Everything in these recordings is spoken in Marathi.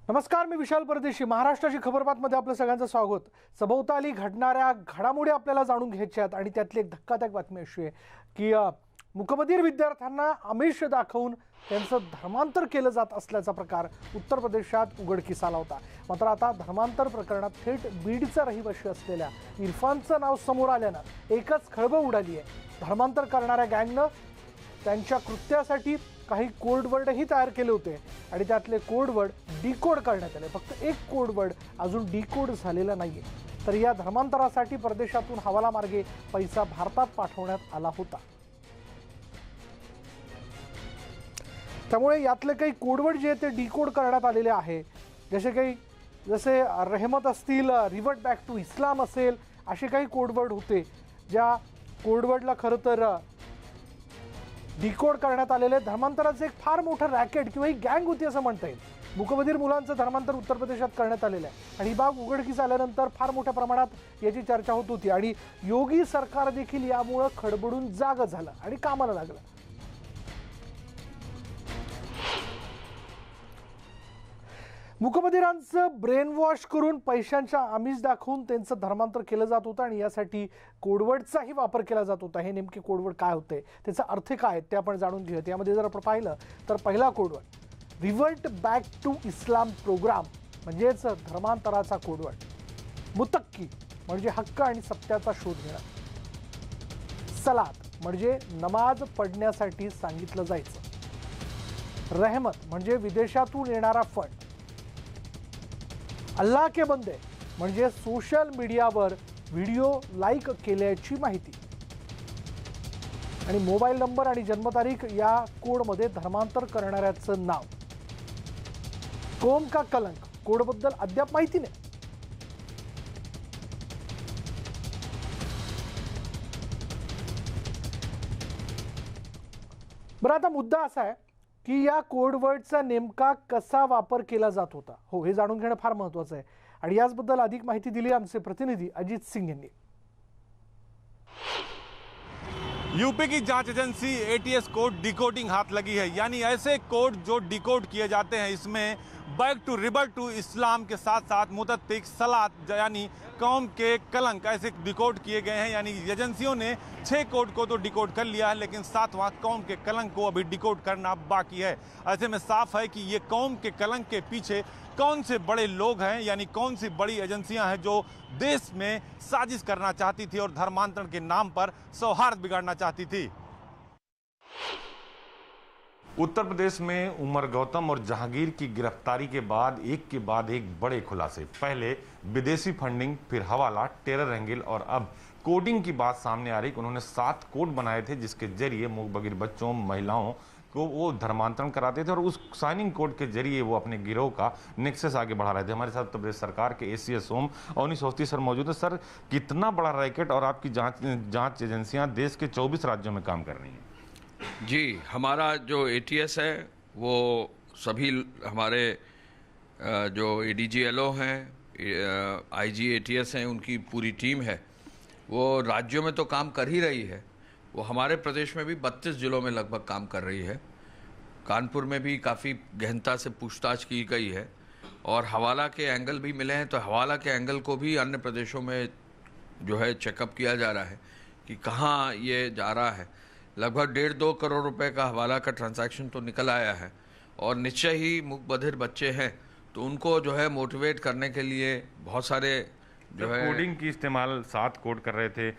नमस्कार, मी विशाल परदेशी. महाराष्ट्राची खबरबातमध्ये आपलं सगळ्यांचं स्वागत. सभोवताली घडणाऱ्या घडामोडी आपल्याला जाणून घ्यायच्या आहेत आणि त्यातली एक धक्कादायक बातमी अशी आहे की मुकबधीर विद्यार्थ्यांना आमिष दाखवून त्यांचं धर्मांतर केलं जात असल्याचा प्रकार उत्तर प्रदेशात उघडकीस आला होता. मात्र आता धर्मांतर प्रकरणात थेट बीडचा रहिवासी असलेल्या इरफानचं नाव समोर आल्यानं एकच खळबळ उडाली आहे. धर्मांतर करणाऱ्या गँगनं त्यांच्या कृत्यासाठी काही कोडवर्डही तयार केले होते आणि त्यातले कोडवर्ड डिकोड करण्यात आले. फक्त एक कोडवर्ड अजून डिकोड झालेला नाहीये. तर या धर्मांतरासाठी परदेशातून हवाला मार्गे पैसा भारतात पाठवण्यात आला होता. त्यामुळे यातले काही कोडवर्ड जे ते डिकोड करण्यात आलेले आहे. जसे रहमत असतील, रिवर्ट बॅक टू इस्लाम असेल, असे काही कोडवर्ड होते ज्या कोडवर्डला खरं तर डिकोड करण्यात आलेले. धर्मांतराचं एक फार मोठं रॅकेट किंवा ही गँग होती असं म्हणता येईल. मुकबधीर मुलांचं धर्मांतर उत्तर प्रदेशात करण्यात आलेलं आहे आणि ही बाब उघडकीस आल्यानंतर फार मोठ्या प्रमाणात याची चर्चा होत होती आणि योगी सरकार देखील यामुळे खडबडून जागं झालं आणि कामाला लागलं. मुकबधीरांचं ब्रेन वॉश करून पैशांच्या आमिष दाखवून त्यांचं धर्मांतर केलं जात होतं आणि यासाठी कोडवर्डचाही वापर केला जात होता. हे नेमके कोडवर्ड काय होते, त्याचा अर्थ काय ते आपण जाणून घेऊयात. यामध्ये जर आपण पाहिलं तर पहिला codeword revert back to Islam program म्हणजेच धर्मांतराचा कोडवर्ड. मुतक्की म्हणजे हक्क आणि सत्याचा शोध घेणं. सलात म्हणजे नमाज पढण्यासाठी सांगितलं जायचं. रहमत म्हणजे विदेशातून येणारा फंड. अल्लाह के बंदे म्हणजे सोशल मीडियावर व्हिडिओ लाईक केल्याची माहिती. आणि मोबाईल नंबर आणि जन्मतारीख या कोडमध्ये धर्मांतर करणाऱ्याचं नाव. कौम का कलंक कोडबद्दल अद्याप माहिती नाही. बरं, आता मुद्दा असा आहे की या कोडवर्डचा नेमका कसा वापर केला जात होता. हो, हे जाणून घेणं फार महत्त्वाचं आहे आणि याचबद्दल अधिक माहिती दिली आमचे प्रतिनिधी अजित सिंह यांनी. यूपी की जांच एजेंसी एटीएस कोड डिकोडिंग हाथ लगी है, यानी ऐसे कोड जो डिकोड किए जाते हैं इसमें बैक टू रिबर्ट टू इस्लाम के साथ साथ मुतत्तिक सलात यानी कौम के कलंक ऐसे डिकोड किए गए हैं. यानी एजेंसियों ने 6 कोड को तो डिकोड कर लिया है, लेकिन 7वां कौम के कलंक को अभी डिकोड करना बाकी है. ऐसे में साफ है कि ये कौम के कलंक के पीछे कौन से बड़े लोग हैं, यानी कौन सी बड़ी एजेंसियां हैं जो देश में साजिश करना चाहती थी और धर्मांतरण के नाम पर सौहार्द बिगाड़ना चाहती थी. उत्तर प्रदेश में उमर गौतम और जहांगीर की गिरफ्तारी के बाद एक बड़े खुलासे. पहले विदेशी फंडिंग, फिर हवाला, टेरर एंगल और अब कोडिंग की बात सामने आ रही. उन्होंने 7 कोड बनाए थे जिसके जरिए मुकबधीर बच्चों, महिलाओं को वो धर्मांतरण कराते थे और उस साइनिंग कोड के जरिए वो अपने गिरोह का नेक्सस आगे बढ़ा रहे थे. हमारे साथ उत्तर प्रदेश सरकार के ACS home Awanish Awasthi sir मौजूद है. सर, कितना बड़ा रैकेट और आपकी जांच एजेंसियां देश के 24 राज्यों में काम कर रही हैं? जी, हमारा जो एटीएस है वो सभी हमारे जो एडीजीएलओ हैं, आईजी एटीएस हैं, उनकी पूरी टीम है. वो राज्यों में तो काम कर ही रही है. वो हमारे प्रदेश में भी 32 जिलों में लगभग काम कर रही है. कानपुर में भी काफ़ी गहनता से पूछताछ की गई है और हवाला के एंगल भी मिले हैं. तो हवाला के एंगल को भी अन्य प्रदेशों में जो है चेकअप किया जा रहा है कि कहाँ ये जा रहा है. लगभग 1.5-2 करोड़ रुपए का हवाला का ट्रांजैक्शन तो निकल आया है और निश्चय ही मुकबधिर बच्चे हैं तो उनको जो है मोटिवेट करने के लिए बहुत सारे जो है कोडिंग की इस्तेमाल 7 कोड कर रहे थे.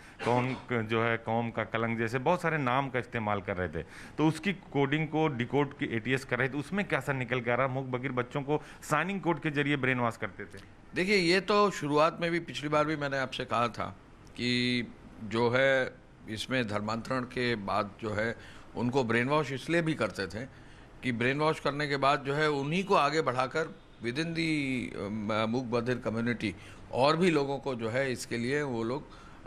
जो है कौम का कलंक जैसे बहुत सारे नाम का इस्तेमाल कर रहे थे. तो उसकी कोडिंग को डिकोड की एटीएस कर रहे थे. उसमें कैसा निकल के आ रहा? मुकबधीर बच्चों को साइनिंग कोड के जरिए ब्रेन वॉश करते थे. देखिए, ये तो शुरुआत में भी पिछली बार भी मैंने आपसे कहा था कि जो है इसमें धर्मांतरण के बाद जो है उनको ब्रेन वॉश इसलिए भी करते थे कि ब्रेन वॉश करने के बाद जो है उन्हीं को आगे बढ़ाकर विद इन दी मुकबधिर कम्युनिटी और भी लोगों को जो है इसके लिए वो लोग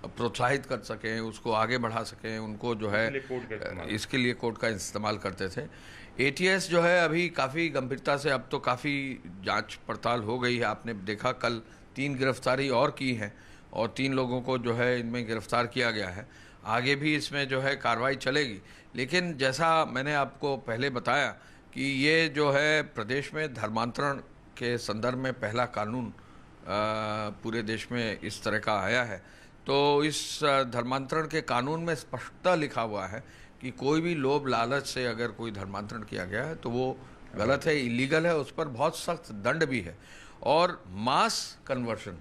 प्रोत्साहित कर सकें, उसको आगे बढ़ा सकें. उनको जो है इसके लिए कोड का इस्तेमाल करते थे. एटीएस जो है अभी काफ़ी गंभीरता से अब तो काफ़ी जांच पड़ताल हो गई है. आपने देखा कल 3 गिरफ्तारी और की हैं और 3 लोगों को जो है इनमें गिरफ्तार किया गया है. आगे भी इसमें जो है कार्रवाई चलेगी. लेकिन जैसा मैंने आपको पहले बताया कि ये जो है प्रदेश में धर्मांतरण के संदर्भ में पहला कानून पूरे देश में इस तरह का आया है। तो इस धर्मांतरण के कानून में स्पष्टता लिखा हुआ है कि कोई भी लोभ लालच से अगर कोई धर्मांतरण किया गया है तो वो गलत है, इलीगल है, उस पर बहुत सख्त दंड भी है। और मास कन्वर्शन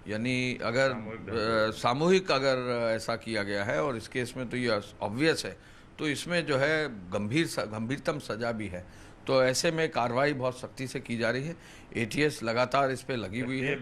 यानी अगर सामूहिक अगर ऐसा किया गया है, और इस केस में तो ये ऑब्वियस है, तो इसमें जो है गंभीरतम सजा भी है। तो ऐसे में कार्रवाई बहुत सख्ती से की जा रही है। एटीएस लगातार इस पे लगी हुई है,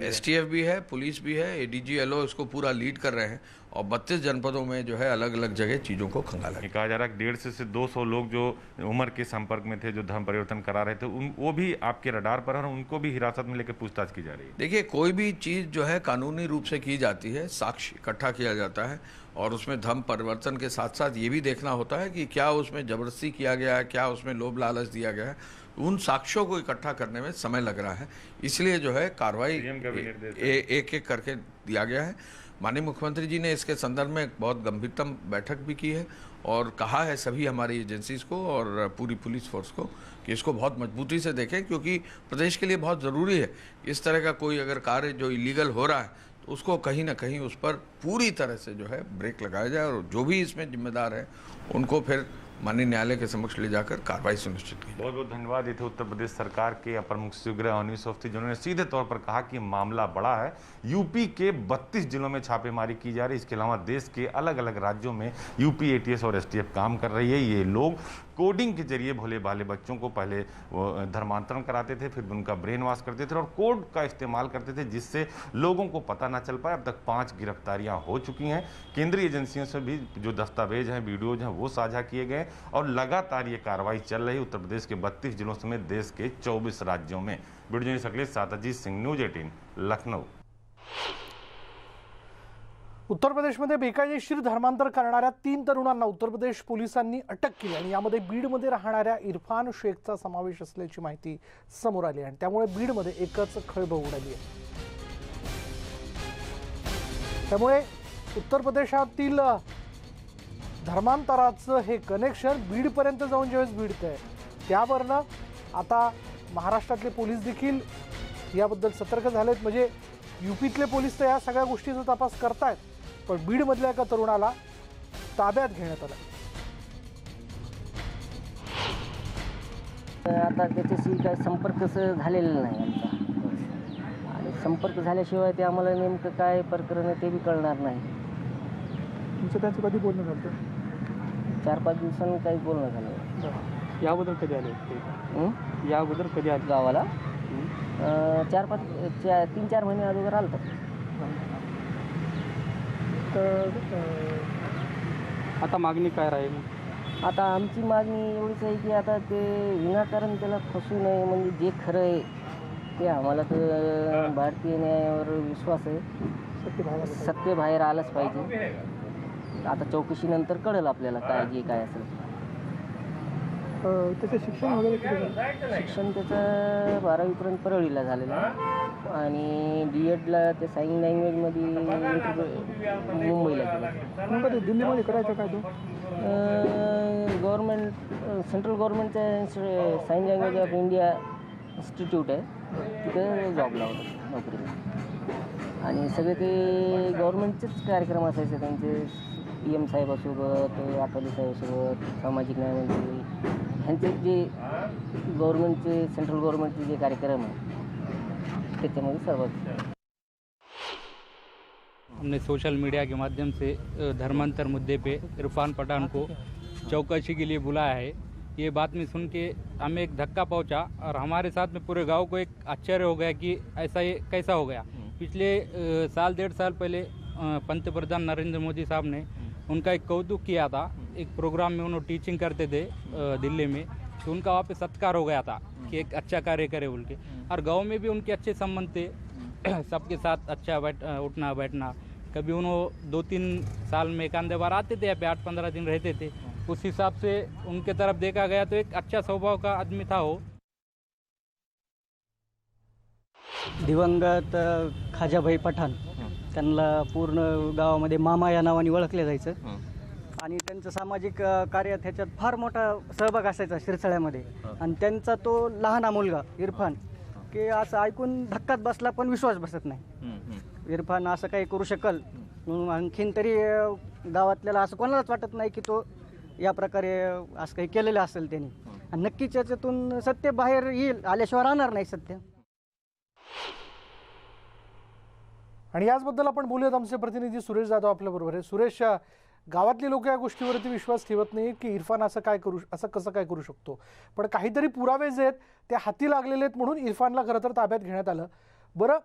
एसटीएफ भी है, पुलिस भी है, एडीजीएलओ इसको पूरा लीड कर रहे हैं और 32 जनपदों में जो है अलग अलग जगह चीज़ों को खंगाला। कहा जा रहा है 150 से 200 लोग जो उम्र के संपर्क में थे, जो धर्म परिवर्तन करा रहे थे, वो भी आपके रडार पर है और उनको भी हिरासत में लेकर पूछताछ की जा रही है। देखिए, कोई भी चीज़ जो है कानूनी रूप से की जाती है, साक्ष्य इकट्ठा किया जाता है और उसमें धर्म परिवर्तन के साथ साथ ये भी देखना होता है कि क्या उसमें जबरदस्ती किया गया है, क्या उसमें लोभ लालच दिया गया है। उन साक्ष्यों को इकट्ठा करने में समय लग रहा है, इसलिए जो है कार्रवाई एक एक करके दिया गया है। माननीय मुख्यमंत्री जी ने इसके संदर्भ में बहुत गंभीरतम बैठक भी की है और कहा है सभी हमारी एजेंसीज को और पूरी पुलिस फोर्स को कि इसको बहुत मजबूती से देखें, क्योंकि प्रदेश के लिए बहुत ज़रूरी है इस तरह का कोई अगर कार्य जो इलीगल हो रहा है तो उसको कहीं ना कहीं उस पर पूरी तरह से जो है ब्रेक लगाया जाए और जो भी इसमें जिम्मेदार है उनको फिर माननीय न्यायालय के समक्ष ले जाकर कार्रवाई सुनिश्चित की। बहुत बहुत धन्यवाद। ये थे उत्तर प्रदेश सरकार के अपर मुख्य सचिव गृह अवनीश अवस्थी, जिन्होंने सीधे तौर पर कहा कि मामला बड़ा है। यूपी के 32 जिलों में छापेमारी की जा रही है। इसके अलावा देश के अलग अलग राज्यों में यूपी एटीएस और एसटीएफ काम कर रही है। ये लोग कोडिंग के जरिए भोले भाले बच्चों को पहले धर्मांतरण कराते थे, फिर उनका ब्रेन वॉश करते थे और कोड का इस्तेमाल करते थे जिससे लोगों को पता ना चल पाए। अब तक 5 गिरफ्तारियां हो चुकी हैं। केंद्रीय एजेंसियों से भी जो दस्तावेज हैं, वीडियोज हैं, वो साझा किए गए और लगातार ये कार्रवाई चल रही है उत्तर प्रदेश के 32 जिलों समेत देश के 24 राज्यों में। वीडियो जर्नलिस्ट अखिलेश साथ अजीत सिंह, न्यूज 18 लखनऊ। उत्तर प्रदेशमध्ये बेकायदेशीर धर्मांतर करणाऱ्या 3 तरुणांना उत्तर प्रदेश पोलिसांनी अटक केली आणि यामध्ये बीडमध्ये राहणाऱ्या इरफान शेखचा समावेश असल्याची माहिती समोर आली आणि त्यामुळे बीडमध्ये एकच खळबळ उडाली आहे। त्यामुळे उत्तर प्रदेशातील धर्मांतराचं हे कनेक्शन बीडपर्यंत जाऊन ज्यावेळेस भिडतंय त्यावरनं आता महाराष्ट्रातले पोलीस देखील याबद्दल सतर्क झालेत। म्हणजे यूपीतले पोलीस तर या सगळ्या गोष्टीचा तपास करतायत, पण बीडमधल्या एका तरुणाला ताब्यात घेण्यात आलं। आता त्याच्याशी काही संपर्कच झालेला नाही आमचा आणि संपर्क झाल्याशिवाय ते आम्हाला नेमकं काय प्रकरण आहे ते बी कळणार नाही। तुमचं त्याचं कधी बोलणं झालं? 4-5 दिवसांनी काही बोलणं झालं। याबद्दल कधी आले ते? याबद्दल कधी आले गावाला 3-4 महिने अगोदर आलं होतं। तर आता मागणी काय राहील? आता आमची मागणी एवढीच आहे की आता ते विनाकारण त्याला फसू नये, म्हणजे जे खरं आहे ते आम्हाला तर भारतीय न्यायावर विश्वास आहे, सत्य बाहेर आलंच पाहिजे। आता चौकशीनंतर कळेल आपल्याला काय जे काय असेल। त्याचं शिक्षण वगैरे कुठे झालं? शिक्षण त्याचं 12वीपर्यंत परळीला झालेलं आहे आणि DEdला ते साइन लँग्वेजमध्ये मुंबईला केलं। मग ते दिल्लीमध्ये करायचं काय तो? गव्हर्मेंट सेंट्रल गव्हर्मेंटचं sign language of India institute आहे, तिथे जॉबला होतं नोकरीला आणि सगळे ते गव्हर्मेंटचेच कार्यक्रम असायचे त्यांचे। PM साहेबासोबत, आठवले साहेबासोबत, सामाजिक न्यायमंत्री ह्यांचे जे गव्हर्मेंटचे सेंट्रल गव्हर्मेंटचे जे कार्यक्रम आहे त्याच्यामध्ये सहभागी। हमने सोशल मीडिया के माध्यम से धर्मांतर मुद्दे पे इरफान पठान को चौकसी के लिए बुलाया है। ये बात में सुन के हमें एक धक्का पहुंचा और हमारे साथ में पूरे गांव को एक आश्चर्य हो गया कि ऐसा ये कैसा हो गया। पिछले 1.5 साल पहले पंतप्रधान नरेंद्र मोदी साहब ने उनका एक कौतुक किया था। एक प्रोग्राम में उन्होंने टीचिंग करते थे दिल्ली में, तो उनका वहाँ पे सत्कार हो गया था कि एक अच्छा कार्य करे बोल के। और गांव में भी उनके अच्छे संबंध थे, सबके साथ अच्छा उठना बैठना। कभी उन्होंने 2-3 साल में एक आधे बार आते थे, यहाँ पे 8-15 दिन रहते थे। उस हिसाब से उनके तरफ देखा गया तो एक अच्छा स्वभाव का आदमी था वो। दिवंगत खाजाभाई पठाण, त्यांना पूर्ण गावामध्ये मामा या नावाने ओळखले जायचं आणि त्यांचं सामाजिक कार्यात ह्याच्यात फार मोठा सहभाग असायचा शिरसाळ्यामध्ये। आणि त्यांचा तो लहाना मुलगा इरफान की असं ऐकून धक्काच बसला, पण विश्वास बसत नाही इरफान असं काही करू शकल म्हणून. आणखीन तरी गावातल्याला असं कोणालाच वाटत नाही की तो या प्रकारे असं काही केलेलं असेल त्यांनी. आणि नक्कीच याच्यातून सत्य बाहेर येईल, आल्याशिवाय राहणार नाही सत्य. आणि याचबद्दल आपण बोलूयात. आमचे प्रतिनिधी सुरेश जाधव आपल्याबरोबर आहे. सुरेश, गावातली लोक या गोष्टीवरती विश्वास ठेवत नाही की इरफान असं कसं काय करू शकतो, पण काहीतरी पुरावे जे आहेत ते हाती लागलेले आहेत म्हणून इरफानला खरं तर ताब्यात घेण्यात आलं. बरं,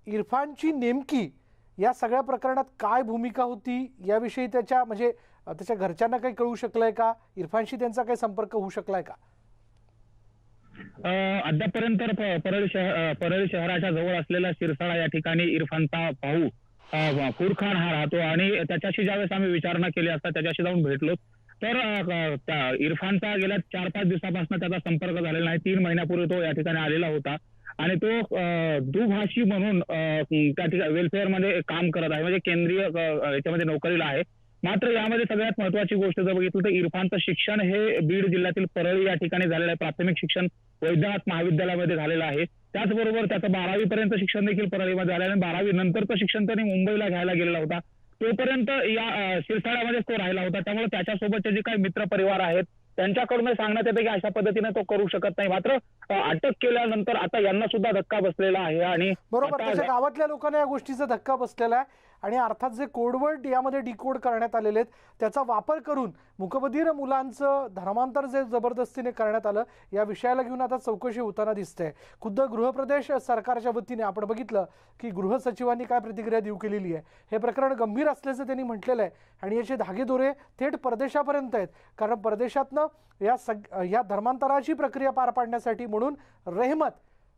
इरफानची नेमकी या सगळ्या प्रकरणात काय भूमिका होती याविषयी त्याच्या घरच्यांना काही कळू शकलंय का? इरफानशी त्यांचा काही संपर्क होऊ शकलाय का? अद्यापर्यंत परळी शहराच्या जवळ असलेल्या सिरसाळा या ठिकाणी इरफानचा भाऊ फुरखान हा राहतो आणि त्याच्याशी ज्यावेळेस आम्ही विचारणा केली असता, त्याच्याशी जाऊन भेटलो तर इरफानचा गेल्या 4-5 दिवसापासून त्याचा संपर्क झालेला नाही. 3 महिन्यापूर्वी तो या ठिकाणी आलेला होता आणि तो दुभाषी म्हणून त्या ठिकाणी वेलफेअर मध्ये काम करत आहे, म्हणजे केंद्रीय याच्यामध्ये नोकरीला आहे. मात्र यामध्ये सगळ्यात महत्वाची गोष्ट जर बघितलं तर इरफानचं शिक्षण हे बीड जिल्ह्यातील परळी या ठिकाणी झालेलं आहे. प्राथमिक शिक्षण वैद्यनाथ महाविद्यालयामध्ये झालेलं आहे. त्याचबरोबर त्याचं 12वी पर्यंत शिक्षण देखील परळीमध्ये झालेलं आहे. 12वी नंतरचं शिक्षण त्यांनी मुंबईला घ्यायला गेलेला होता. तोपर्यंत या सिरसाळ्यामध्येच तो राहिला होता. त्यामुळे त्याच्यासोबतचे जे काही मित्र परिवार आहेत त्यांच्याकडून सांगण्यात येतं की अशा पद्धतीने तो करू शकत नाही. मात्र अटक केल्यानंतर आता यांना सुद्धा धक्का बसलेला आहे. आणि बरोबर, त्याच्या गावातल्या लोकांना या गोष्टीचा धक्का बसलेला आहे आणि अर्थात जे कोडवर्ड यामध्ये डिकोड करण्यात आलेले आहेत त्याचा वापर करून मूकबधीर मुलांचं धर्मांतर जे जबरदस्तीने करण्यात आलं या विषयाला घेऊन आता चौकशी होताना दिसते. खुद्द गृहप्रदेश सरकारच्या वतीने आपण बघितलं की गृह सचिवांनी काय प्रतिक्रिया देऊ केलेली आहे. हे प्रकरण गंभीर असल्याचं त्यांनी म्हटलेलं आहे आणि याचे धागेदोरे थेट परदेशापर्यंत आहेत. कारण परदेशातनं या धर्मांतराची प्रक्रिया पार पाडण्यासाठी म्हणून रहमत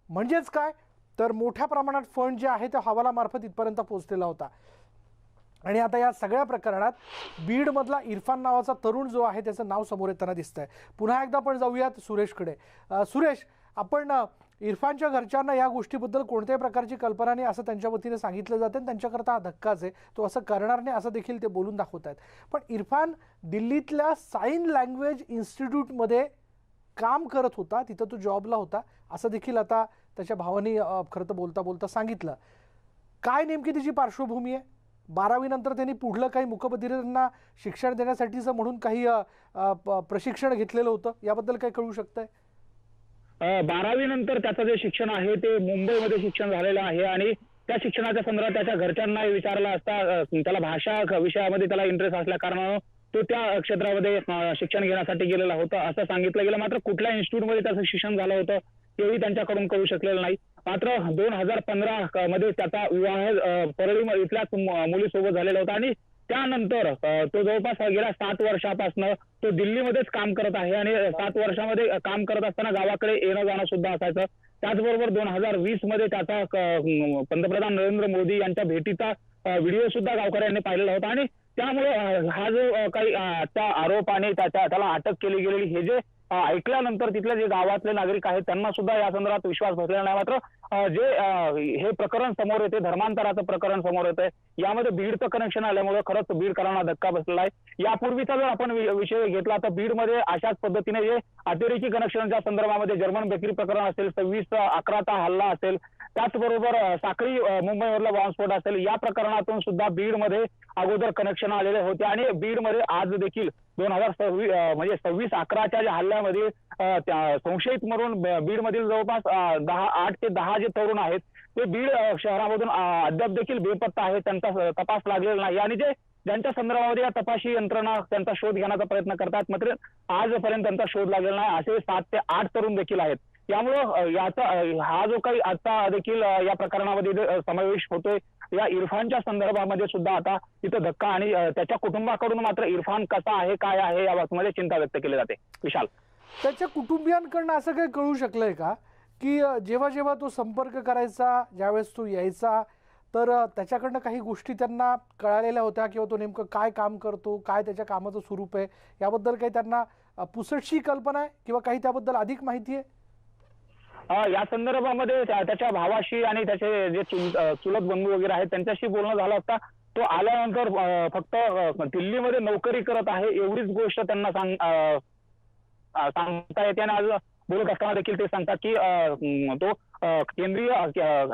म्हणजेच काय तर मोठ्या प्रमाणात फंड जे आहे ते हवालामार्फत इथपर्यंत पोहोचलेला होता. आणि आता या सगळ्या प्रकरणात बीडमधला इरफान नावाचा तरुण जो आहे त्याचं नाव समोर येताना दिसतंय. पुन्हा एकदा आपण जाऊयात सुरेशकडे. सुरेश, आपण इरफानच्या घरच्यांना या गोष्टीबद्दल कोणत्याही प्रकारची कल्पना नाही असं त्यांच्या वतीने सांगितलं जातं. त्यांच्याकरता हा धक्काच आहे, तो असं करणार नाही असं देखील ते बोलून दाखवत आहेत. पण इरफान दिल्लीतल्या साइन लँग्वेज इन्स्टिट्यूटमध्ये काम करत होता, तिथं तो जॉबला होता असं देखील आता त्याच्या भावानी खरं तर बोलता बोलता सांगितलं. काय नेमकी त्याची पार्श्वभूमी आहे? 12वी नंतर त्यांनी पुढलं काही मूकबधिरांना शिक्षण देण्यासाठीचं म्हणून काही प्रशिक्षण घेतलेलं होतं, याबद्दल काही कळू शकतंय? 12वी नंतर त्याचं जे शिक्षण आहे ते मुंबईमध्ये शिक्षण झालेलं आहे आणि त्या शिक्षणाच्या संदर्भात त्याच्या घरच्यांना विचारलं असता त्याला भाषा विषयामध्ये त्याला इंटरेस्ट असल्या कारणानं तो त्या क्षेत्रामध्ये शिक्षण घेण्यासाठी गेलेला होता असं सांगितलं गेलं. मात्र कुठल्या इन्स्टिट्यूटमध्ये त्याचं शिक्षण झालं होतं तेही त्यांच्याकडून कळू शकलेलं नाही. मात्र 2015 मध्ये त्याचा विवाह परळी इथल्याच मुलीसोबत झालेला होता आणि त्यानंतर तो जवळपास गेल्या 7 वर्षापासून तो दिल्लीमध्येच काम करत आहे आणि 7 वर्षामध्ये काम करत असताना गावाकडे येणं जाणं सुद्धा असायचं. त्याचबरोबर 2020 मध्ये त्याचा पंतप्रधान नरेंद्र मोदी यांच्या भेटीचा व्हिडिओ सुद्धा गावकऱ्यांनी पाहिलेला होता आणि त्यामुळे हा जो काही त्या आरोप आणि त्याला अटक केली गेलेली हे जे ऐकल्यानंतर तिथले जे गावातले नागरिक आहेत त्यांना सुद्धा या संदर्भात विश्वास बसलेला नाही. मात्र जे हे प्रकरण समोर येते, धर्मांतराचं प्रकरण समोर येतंय, यामध्ये बीडचं कनेक्शन आल्यामुळे खरंच बीडकरांना धक्का बसलेला आहे. यापूर्वीचा जर आपण विषय घेतला तर बीडमध्ये अशाच पद्धतीने जे अतिरेकी कनेक्शनच्या संदर्भामध्ये जर्मन बेकरी प्रकरण असेल, 26/11चा हल्ला असेल, त्याचबरोबर साखळी मुंबईवरला बॉम्बस्फोट असेल, या प्रकरणातून सुद्धा बीडमध्ये अगोदर कनेक्शन आलेले होते आणि बीडमध्ये आज देखील 2026 म्हणजे 26/11च्या ज्या हल्ल्यामध्ये संशयित म्हणून बीडमधील जवळपास 8 ते 10 जे तरुण आहेत ते बीड शहरामधून अद्याप देखील बेपत्ता आहेत, त्यांचा तपास लागलेला नाही आणि ज्यांच्या संदर्भामध्ये या तपासी यंत्रणा त्यांचा शोध घेण्याचा प्रयत्न करतात मात्र आजपर्यंत त्यांचा शोध लागलेला नाही. असे 7 ते 8 तरुण देखील आहेत. त्यामुळं याचा हा जो काही आता देखील या प्रकरणामध्ये समावेश होतोय या इरफानच्या संदर्भामध्ये सुद्धा आता तिथं धक्का आणि त्याच्या कुटुंबाकडून मात्र इरफान कसा आहे काय आहे या बाबतीमध्ये चिंता व्यक्त केली जाते. विशाल, त्याच्या कुटुंबियांकडनं असं काही कळू शकलंय का की जेव्हा जेव्हा तो संपर्क करायचा, ज्यावेळेस तो यायचा तर त्याच्याकडनं काही गोष्टी त्यांना कळालेल्या होत्या किंवा तो नेमकं काय काम करतो, काय त्याच्या कामाचं स्वरूप आहे, याबद्दल काही त्यांना पुसटशी कल्पना आहे किंवा काही त्याबद्दल अधिक माहिती आहे? या संदर्भामध्ये त्याच्या भावाशी आणि त्याचे जे चुलत बंधू वगैरे आहेत त्यांच्याशी बोलणं झालं असता तो आल्यानंतर फक्त दिल्लीमध्ये नोकरी करत आहे एवढीच गोष्ट त्यांना सांगता येते आणि आज बोलत असताना देखील ते सांगतात की तो केंद्रीय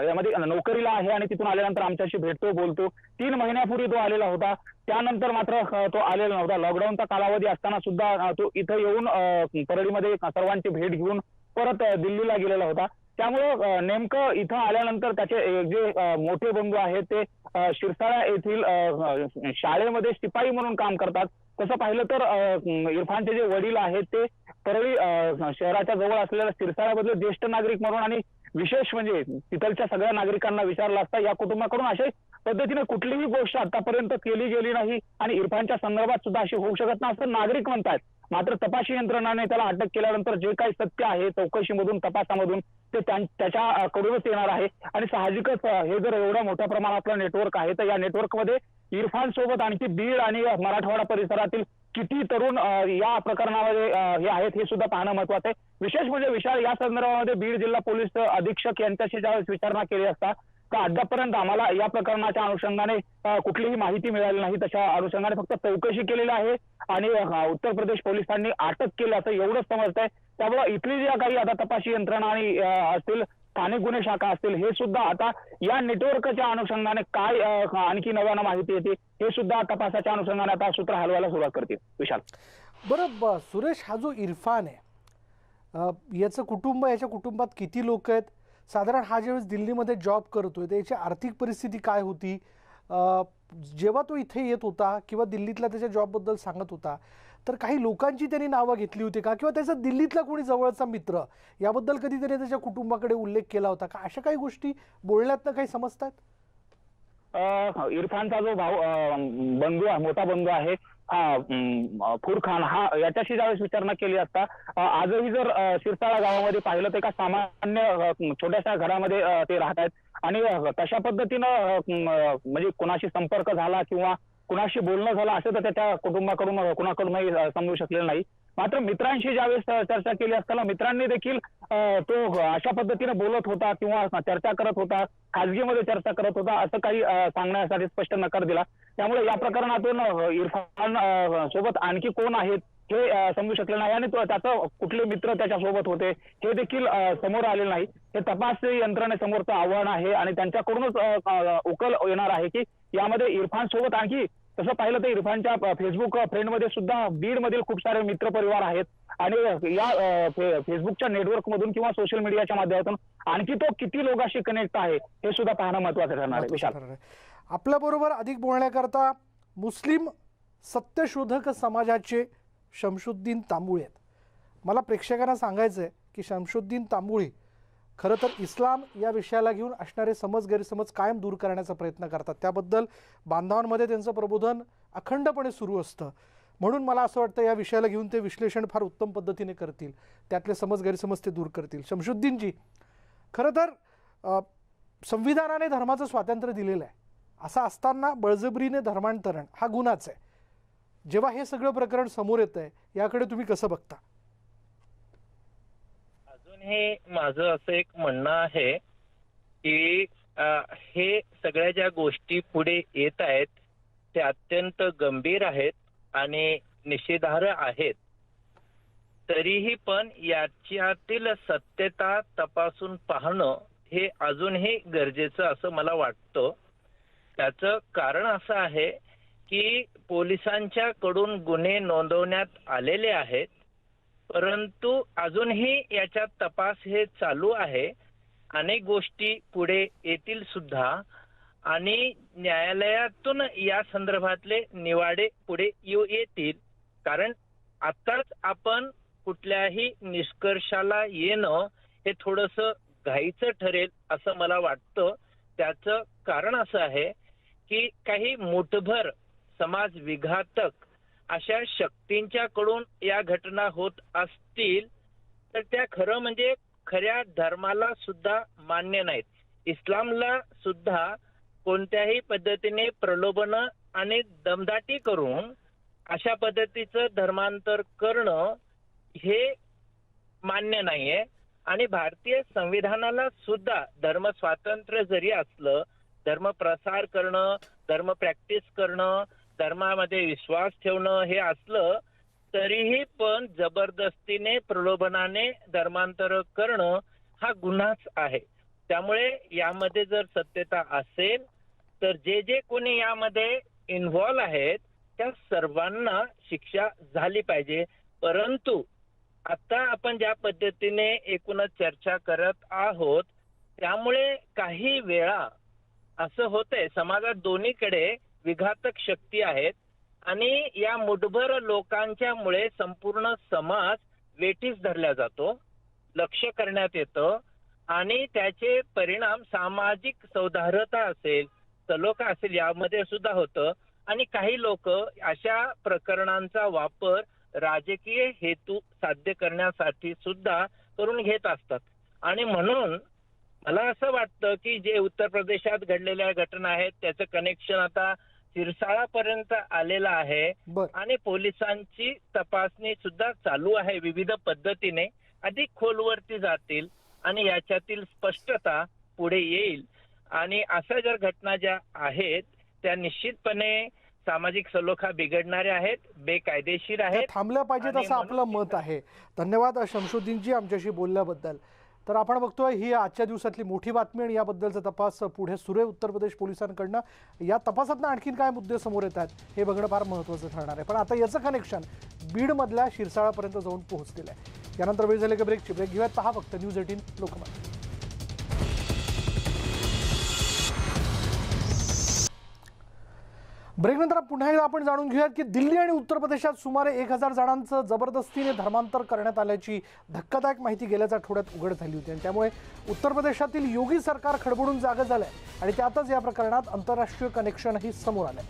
यामध्ये नोकरीला आहे आणि तिथून आल्यानंतर आमच्याशी भेटतो, बोलतो. 3 महिन्यापूर्वी तो आलेला होता. त्यानंतर मात्र तो आलेला नव्हता. लॉकडाऊनचा कालावधी असताना सुद्धा तो इथं येऊन परळीमध्ये सर्वांची भेट घेऊन परत दिल्लीला गेलेला होता. त्यामुळं नेमकं इथं आल्यानंतर त्याचे जे मोठे बंधू आहेत ते शिरसाळा येथील शाळेमध्ये शिपाई म्हणून काम करतात. तसं पाहिलं तर इरफानचे जे वडील आहेत ते परळी शहराच्या जवळ असलेल्या शिरसाळ्यामधले ज्येष्ठ नागरिक म्हणून आणि विशेष म्हणजे तिथलच्या सगळ्या नागरिकांना विचारलं असता या कुटुंबाकडून अशा पद्धतीने कुठलीही गोष्ट आतापर्यंत केली गेली नाही आणि इरफानच्या संदर्भात सुद्धा अशी होऊ शकत नाही असं नागरिक म्हणतात. मात्र तपासी यंत्रणाने त्याला अटक केल्यानंतर जे काही सत्य आहे चौकशीमधून तपासामधून ते त्याच्याकडूनच येणार आहे. आणि साहजिकच हे जर एवढ्या मोठ्या प्रमाणातलं नेटवर्क आहे तर या नेटवर्कमध्ये इरफान सोबत आणखी बीड आणि मराठवाडा परिसरातील किती तरुण या प्रकरणामध्ये हे आहेत हे सुद्धा पाहणं महत्वाचं आहे. विशेष म्हणजे विशाल या संदर्भामध्ये बीड जिल्हा पोलीस अधीक्षक यांच्याशी ज्यावेळेस विचारणा केली असता तर अद्यापर्यंत आम्हाला या प्रकरणाच्या अनुषंगाने कुठलीही माहिती मिळाली नाही. तशा अनुषंगाने फक्त चौकशी केलेली आहे आणि उत्तर प्रदेश पोलिसांनी अटक केली असं एवढंच समजतंय. त्यामुळे इथली ज्या काही आता तपासी यंत्रणा आणि असतील स्थानिक गुन्हे शाखा असतील हे सुद्धा आता या नेटवर्कच्या अनुषंगाने काय आणखी नव्यानं माहिती येते हे सुद्धा तपासाच्या अनुषंगाने आता सूत्र हलवायला सुरुवात करतील. विशाल बरं सुरेश, हा जो इरफान आहे याचं कुटुंब, याच्या कुटुंबात किती लोक आहेत साधारण? हा ज्यावेळेस दिल्लीमध्ये जॉब करतोय त्याची आर्थिक परिस्थिती काय होती जेव्हा तो इथे येत होता किंवा दिल्लीतल्या त्याच्या जॉबबद्दल सांगत होता? तर काही लोकांची त्यांनी नावं घेतली होती का किंवा त्याचा दिल्लीतला कोणी जवळचा मित्र याबद्दल कधी त्याने त्याच्या कुटुंबाकडे उल्लेख केला होता का? अशा काही गोष्टी बोलण्यातनं काही समजतात? इरफानचा जो बंधू मोठा बंधू आहे फुरखान हा याच्याशी ज्यावेळेस विचारणा केली असता आजही जर शिरसाळा गावामध्ये पाहिलं तर एका सामान्य छोट्याशा घरामध्ये ते राहत आहेत आणि तशा पद्धतीनं म्हणजे कुणाशी संपर्क झाला किंवा कुणाशी बोलणं झालं असं तर त्याच्या कुटुंबाकडून कुणाकडूनही समजू शकलेलं नाही. मात्र मित्रांशी ज्यावेळेस चर्चा केली असताना मित्रांनी देखील तो अशा पद्धतीने बोलत होता किंवा चर्चा करत होता, खाजगीमध्ये चर्चा करत होता असं काही सांगण्यासाठी स्पष्ट नकार दिला. त्यामुळे या प्रकरणातून इरफान सोबत आणखी कोण आहेत हे समजू शकले नाही आणि त्याचं कुठले मित्र त्याच्या सोबत होते हे देखील समोर आलेलं नाही. हे तपास यंत्रणेसमोरचं आव्हान आहे आणि त्यांच्याकडूनच उकल येणार आहे की यामध्ये इरफान सोबत आणखी तसं पाहिलं तर इरफानच्या फेसबुक फ्रेंडमध्ये सुद्धा बीड मधील खूप सारे मित्र परिवार आहेत आणि या फेसबुकच्या नेटवर्क मधून किंवा सोशल मीडियाच्या माध्यमातून आणखी तो किती लोकांशी कनेक्ट आहे हे सुद्धा पाहणं महत्वाचं ठरणार आहे. विशाल, आपल्या बरोबर अधिक बोलण्याकरता मुस्लिम सत्यशोधक समाजाचे शमशुद्दीन तांबुळे आहेत. मला प्रेक्षकांना सांगायचं आहे की शमशुद्दीन तांबुळे खरं तर इस्लाम या विषयाला घेऊन असणारे समज गैरसमज कायम दूर करण्याचा प्रयत्न करतात. त्याबद्दल बांधवांमध्ये त्यांचं प्रबोधन अखंडपणे सुरू असतं. म्हणून मला असं वाटतं या विषयाला घेऊन ते विश्लेषण फार उत्तम पद्धतीने करतील, त्यातले समज गैरसमज ते दूर करतील. शमशुद्दीनजी, खरं तर संविधानाने धर्माचं स्वातंत्र्य दिलेलं आहे, असं असताना बळजबरीने धर्मांतरण हा गुन्हाच आहे. जेव्हा हे सगळं प्रकरण समोर येत आहे याकडे तुम्ही कसं बघता? हे माझं असं एक म्हणणं आहे की हे सगळ्या ज्या गोष्टी पुढे येत आहेत ते अत्यंत गंभीर आहेत आणि निषेधार्ह आहेत. तरीही पण याच्यातील सत्यता तपासून पाहणं हे अजूनही गरजेचं असं मला वाटतं. त्याचं कारण असं आहे की पोलिसांच्या कडून गुन्हे नोंदवण्यात आलेले आहेत, परंतु अजूनही याच्यात तपास हे चालू आहे. अनेक गोष्टी पुढे येतील सुद्धा आणि न्यायालयातून या संदर्भातले निवाडे पुढे येतील. कारण आताच आपण कुठल्याही निष्कर्षाला येणं हे थोडंसं घाईचं ठरेल असं मला वाटतं. त्याचं कारण असं आहे की काही मुठभर समाज विघातक अशा शक्तींच्या कडून या घटना होत असतील तर त्या खरं म्हणजे खऱ्या धर्माला सुद्धा मान्य नाहीत. इस्लामला सुद्धा कोणत्याही पद्धतीने प्रलोभन आणि दमदाटी करून अशा पद्धतीचं धर्मांतर करणं हे मान्य नाहीये. आणि भारतीय संविधानाला सुद्धा धर्म स्वातंत्र्य जरी असलं, धर्म प्रसार करणं, धर्म प्रॅक्टिस करणं, धर्मामध्ये विश्वास ठेवणं हे असलं तरीही पण जबरदस्तीने प्रलोभनाने धर्मांतर करणं हा गुन्हाच आहे. त्यामुळे यामध्ये जर सत्यता असेल तर जे जे कोणी यामध्ये इन्व्हॉल्व आहेत त्या सर्वांना शिक्षा झाली पाहिजे. परंतु आता आपण ज्या पद्धतीने एकूणच चर्चा करत आहोत त्यामुळे काही वेळा असं होतंय समाजात दोन्हीकडे विघातक शक्ती आहेत आणि या मुठभर लोकांच्या मुळे संपूर्ण समाज वेठीस धरला जातो, लक्ष करण्यात येतं आणि त्याचे परिणाम सामाजिक सौहार्दता असेल, सलोखा असेल यामध्ये सुद्धा होतं आणि काही लोक अशा प्रकरणांचा वापर राजकीय हेतू साध्य करण्यासाठी सुद्धा करून घेत असतात. आणि म्हणून मला असं वाटतं की जे उत्तर प्रदेशात घडलेल्या घटना आहेत त्याचं कनेक्शन आता सिरसाळापर्यंत आलेलं आहे आणि पोलिसांची तपासणी सुद्धा चालू आहे. विविध पद्धतीने अधिक खोलवरती जातील आणि याच्यातील स्पष्टता पुढे येईल. आणि अशा जर घटना ज्या आहेत त्या निश्चितपणे सामाजिक सलोखा बिघडणाऱ्या आहेत, बेकायदेशीर आहेत, थांबल्या पाहिजेत असं आपलं मत आहे. धन्यवाद शमशुद्दीनजी आमच्याशी बोलल्याबद्दल. तर आपण बघतोय ही आजच्या दिवसातली मोठी बातमी आणि याबद्दलचा तपास पुढे सुरू आहे उत्तर प्रदेश पोलिसांकडनं. या तपासातनं आणखीन काय मुद्दे समोर येत आहेत हे बघणं फार महत्त्वाचं ठरणार आहे. पण आता याचं कनेक्शन बीडमधल्या शिरसाळापर्यंत जाऊन पोहोचलेलं आहे. यानंतर वेळ झाली का ब्रेक घेऊयात. पहा फक्त न्यूज 18 लोकमत. ब्रेकनंतर पुन्हा एकदा आपण जाणून घेऊयात की दिल्ली आणि उत्तर प्रदेशात सुमारे 1000 जणांचं जबरदस्तीने धर्मांतर करण्यात आल्याची धक्कादायक माहिती गेल्याच आठवड्यात उघड झाली होती आणि त्यामुळे उत्तर प्रदेशातील योगी सरकार खडबडून जागं झालंय आणि त्यातच या प्रकरणात आंतरराष्ट्रीय कनेक्शनही समोर आलंय.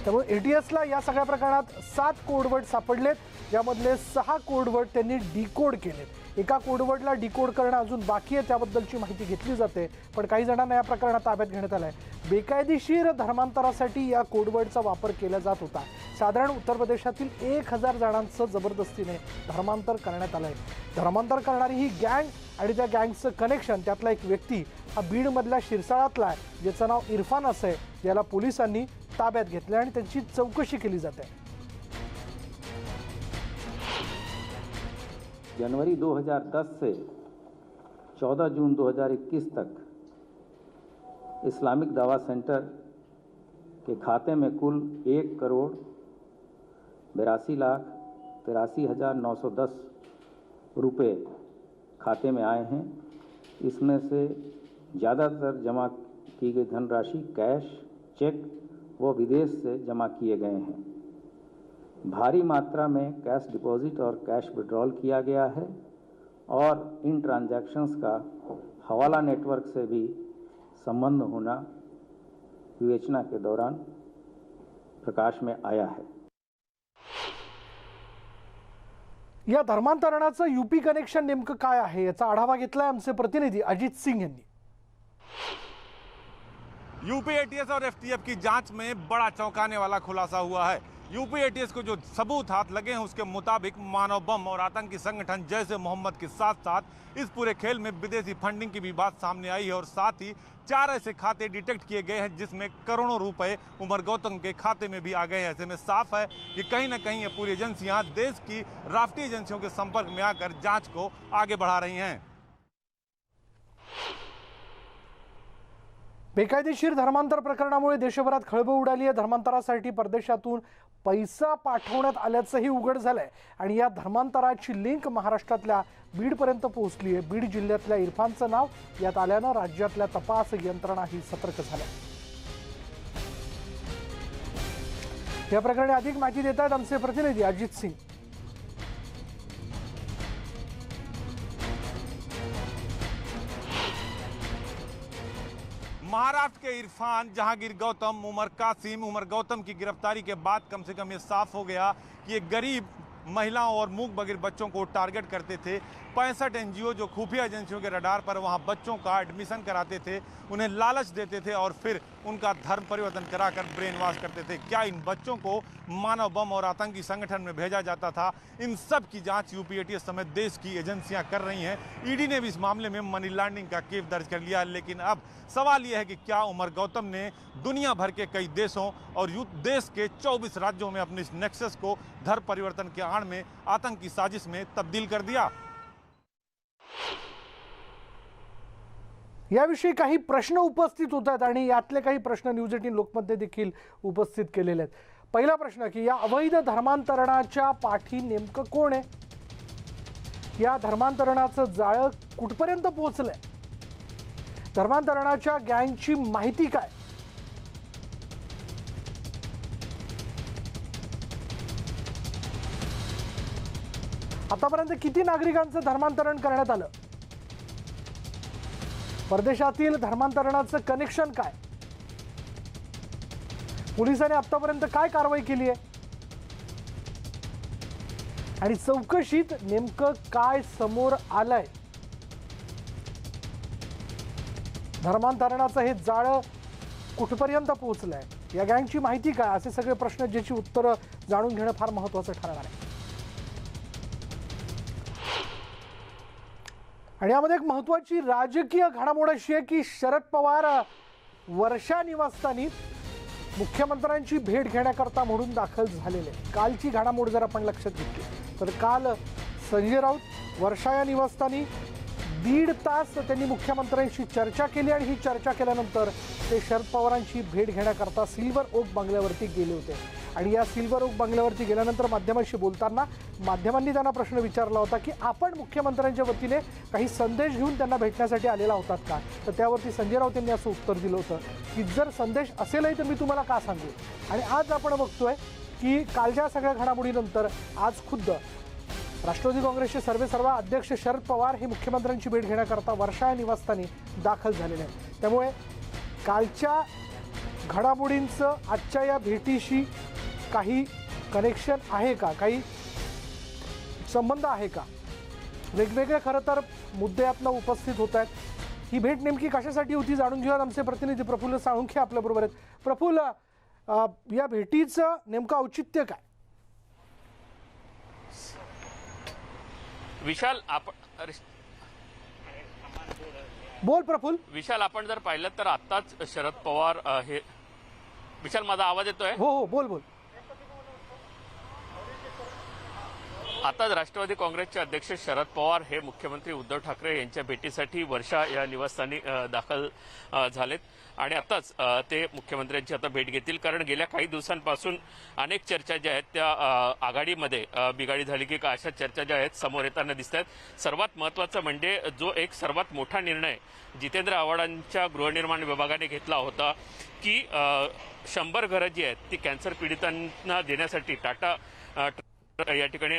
त्यामुळे एटीएसला या सगळ्या प्रकरणात 7 कोडवर्ड सापडलेत, ज्यामधले 6 कोडवर्ड त्यांनी डिकोड केलेत. एका कोडवर्डला डिकोड करणं अजून बाकी आहे, त्याबद्दलची माहिती घेतली जाते. पण काही जणांना या प्रकरणात ताब्यात घेण्यात आलंय. बेकायदेशीर धर्मांतरासाठी या कोडवर्डचा वापर केला जात होता. साधारण उत्तर प्रदेशातील 1000 जणांचं जबरदस्तीने धर्मांतर करण्यात आलंय. धर्मांतर करणारी ही गँग आणि त्या गँगचं कनेक्शन त्यातला एक व्यक्ती हा बीडमधल्या शिरसाळातला आहे, ज्याचं नाव इरफान असं आहे, ज्याला पोलिसांनी ताब्यात घेतलं आणि त्यांची चौकशी केली जाते. जनवरी 2010 से 14 जून 2021 तक इस्लामिक दावा सेंटर के खाते में कुल 1,82,83,910 रुपए खाते में आए हैं. इसमें से ज़्यादातर जमा की गई धनराशि कैश, चेक व विदेश से जमा किए गए हैं. भारी मात्रा में कैश डिपॉजिट और कैश विड्रॉल किया गया है और इन ट्रांजैक्शंस का हवाला नेटवर्क से भी संबंध होना विवेचना के दौरान प्रकाश में आया है. या धर्मांतरणाचं यूपी कनेक्शन नेमकं काय आहे याचा आढावा घेतलाय आमचे प्रतिनिधी अजित सिंह यांनी. यूपी एटीएस और एफटीएफ की जांच में बड़ा चौंकाने वाला खुलासा हुआ है. यूपी एटीएस को जो सबूत हाथ लगे हैं उसके मुताबिक मानव बम और आतंकी संगठन जैसे मोहम्मद के साथ साथ इस पूरे खेल में विदेशी फंडिंग की भी बात सामने आई है और साथ ही 4 ऐसे खाते डिटेक्ट किए गए हैं जिसमें करोड़ों रुपए उमर गौतम के खाते में भी आ गए हैं. ऐसे में साफ है कि कहीं ना कहीं ये पूरी एजेंसियां देश की राष्ट्रीय एजेंसियों के संपर्क में आकर जांच को आगे बढ़ा रही हैं. बेकायदेशीर धर्मांतर प्रकरणामुळे देशभरात खळबळ उडाली आहे. धर्मांतरासाठी परदेशातून पैसा पाठवण्यात आल्याचंही उघड झालंय आणि या धर्मांतराची लिंक महाराष्ट्रातल्या बीडपर्यंत पोहोचली आहे. बीड जिल्ह्यातल्या इरफानचं नाव यात आल्यानं राज्यातल्या तपास यंत्रणाही सतर्क झाल्या. या प्रकरणी अधिक माहिती देत आहेत आमचे प्रतिनिधी अजित सिंह. महाराष्ट्र के इरफान, जहांगीर गौतम, उमर गौतम की गिरफ्तारी के बाद कम से कम ये साफ हो गया कि ये गरीब महिलाओं और मूक बधिर बच्चों को टारगेट करते थे. 65 एनजीओ जो खुफिया एजेंसियों के रडार पर वहां बच्चों का एडमिशन कराते थे, उन्हें लालच देते थे और फिर उनका धर्म परिवर्तन कराकर ब्रेन वॉश करते थे। क्या इन बच्चों को मानव बम और आतंकी संगठन में भेजा जाता था? इन सब की जांच यूपी एटीएस समेत देश की एजेंसियां कर रही हैं। ईडी ने भी इस मामले में मनी लॉन्ड्रिंग का केस दर्ज कर लिया है। लेकिन अब सवाल यह है कि क्या उमर गौतम ने दुनिया भर के कई देशों और देश के 24 राज्यों में अपने इस नेक्सस को धर्म परिवर्तन के आड़ में आतंकी साजिश में तब्दील कर दिया? याविषयी काही प्रश्न उपस्थित होतात आणि यातले काही प्रश्न न्यूज 18 लोकमध्ये देखील उपस्थित केलेले आहेत। पहिला प्रश्न की या अवैध धर्मांतरणाच्या पाठी नेमकं कोण आहे? या धर्मांतरणाचं जाळं कुठपर्यंत पोहोचलंय? धर्मांतरणाच्या गँगची माहिती काय? आतापर्यंत किती नागरिकांचं धर्मांतरण करण्यात आलं? परदेशातील धर्मांतरणाचं कनेक्शन काय? पोलिसांनी आतापर्यंत काय कारवाई केली आहे? आणि चौकशीत नेमकं काय समोर आलंय? धर्मांतरणाचं हे जाळं कुठपर्यंत पोहोचलंय? या गँगची माहिती काय? असे सगळे प्रश्न ज्याची उत्तरं जाणून घेणं फार महत्त्वाचं ठरणार आहे। आणि यामध्ये एक महत्त्वाची राजकीय घडामोड अशी आहे की शरद पवार वर्षा निवासस्थानी मुख्यमंत्र्यांची भेट घेण्याकरता म्हणून दाखल झालेले। कालची घडामोड जर आपण लक्षात घेतली तर काल संजय राऊत वर्षा या निवासस्थानी 1.5 तास त्यांनी मुख्यमंत्र्यांशी चर्चा केली आणि ही चर्चा केल्यानंतर ते शरद पवारांची भेट घेण्याकरता सिल्वर ओक बंगल्यावरती गेले होते। आणि या सिल्वर ओक बंगल्यावरती गेल्यानंतर माध्यमांशी बोलताना माध्यमांनी त्यांना प्रश्न विचारला होता की आपण मुख्यमंत्र्यांच्या वतीने काही संदेश घेऊन त्यांना भेटण्यासाठी आलेला होतात का? तर त्यावरती संजय राऊत यांनी असं उत्तर दिलं होतं की जर संदेश असेलही तर मी तुम्हाला का सांगू? आणि आज आपण बघतोय की कालच्या सगळ्या घडामोडीनंतर आज खुद्द राष्ट्रवादी काँग्रेसचे सर्वेसर्वा अध्यक्ष शरद पवार हे मुख्यमंत्र्यांची भेट घेण्याकरता वर्षा निवासस्थानी दाखल झालेले आहेत। त्यामुळे कालच्या घडामोडींचं आजच्या या भेटीशी काही कनेक्शन आहे का? काही संबंध आहे का? वेगवेगळे खरं तर मुद्दे आपला उपस्थित होत आहेत। ही भेट नेमकी कशासाठी होती जाणून घेऊयात। आमचे प्रतिनिधी प्रफुल्ल साळुंखे आपल्या बरोबर आहेत। प्रफुल्ल, या भेटीचं नेमकं औचित्य काय? विशाल बोल प्रफुल्ल। विशाल, आपण जर पाहिलं तर आत्ताच शरद पवार हे विशाल, माझा आवाज येतोय? हो हो, बोल बोल। आता राष्ट्रवादी काँग्रेसचे अध्यक्ष शरद पवार हे मुख्यमंत्री उद्धव ठाकरे यांच्या भेटीसाठी वर्षा या निवासस्थानी दाखल झालेत आणि आताच ते मुख्यमंत्र्यांची आता भेट घेतील। कारण गेल्या काही दिवसांपासून अनेक चर्चा ज्या आहेत त्या आघाडीमध्ये बिघाडी झाली की का अशा चर्चा ज्या आहेत समोर येताना दिसत आहेत। सर्वात महत्त्वाचं म्हणजे जो एक सर्वात मोठा निर्णय जितेंद्र आव्हाडांच्या गृहनिर्माण विभागाने घेतला होता की 100 घरं जी आहेत ती कॅन्सर पीडितांना देण्यासाठी टाटा या ठिकाणी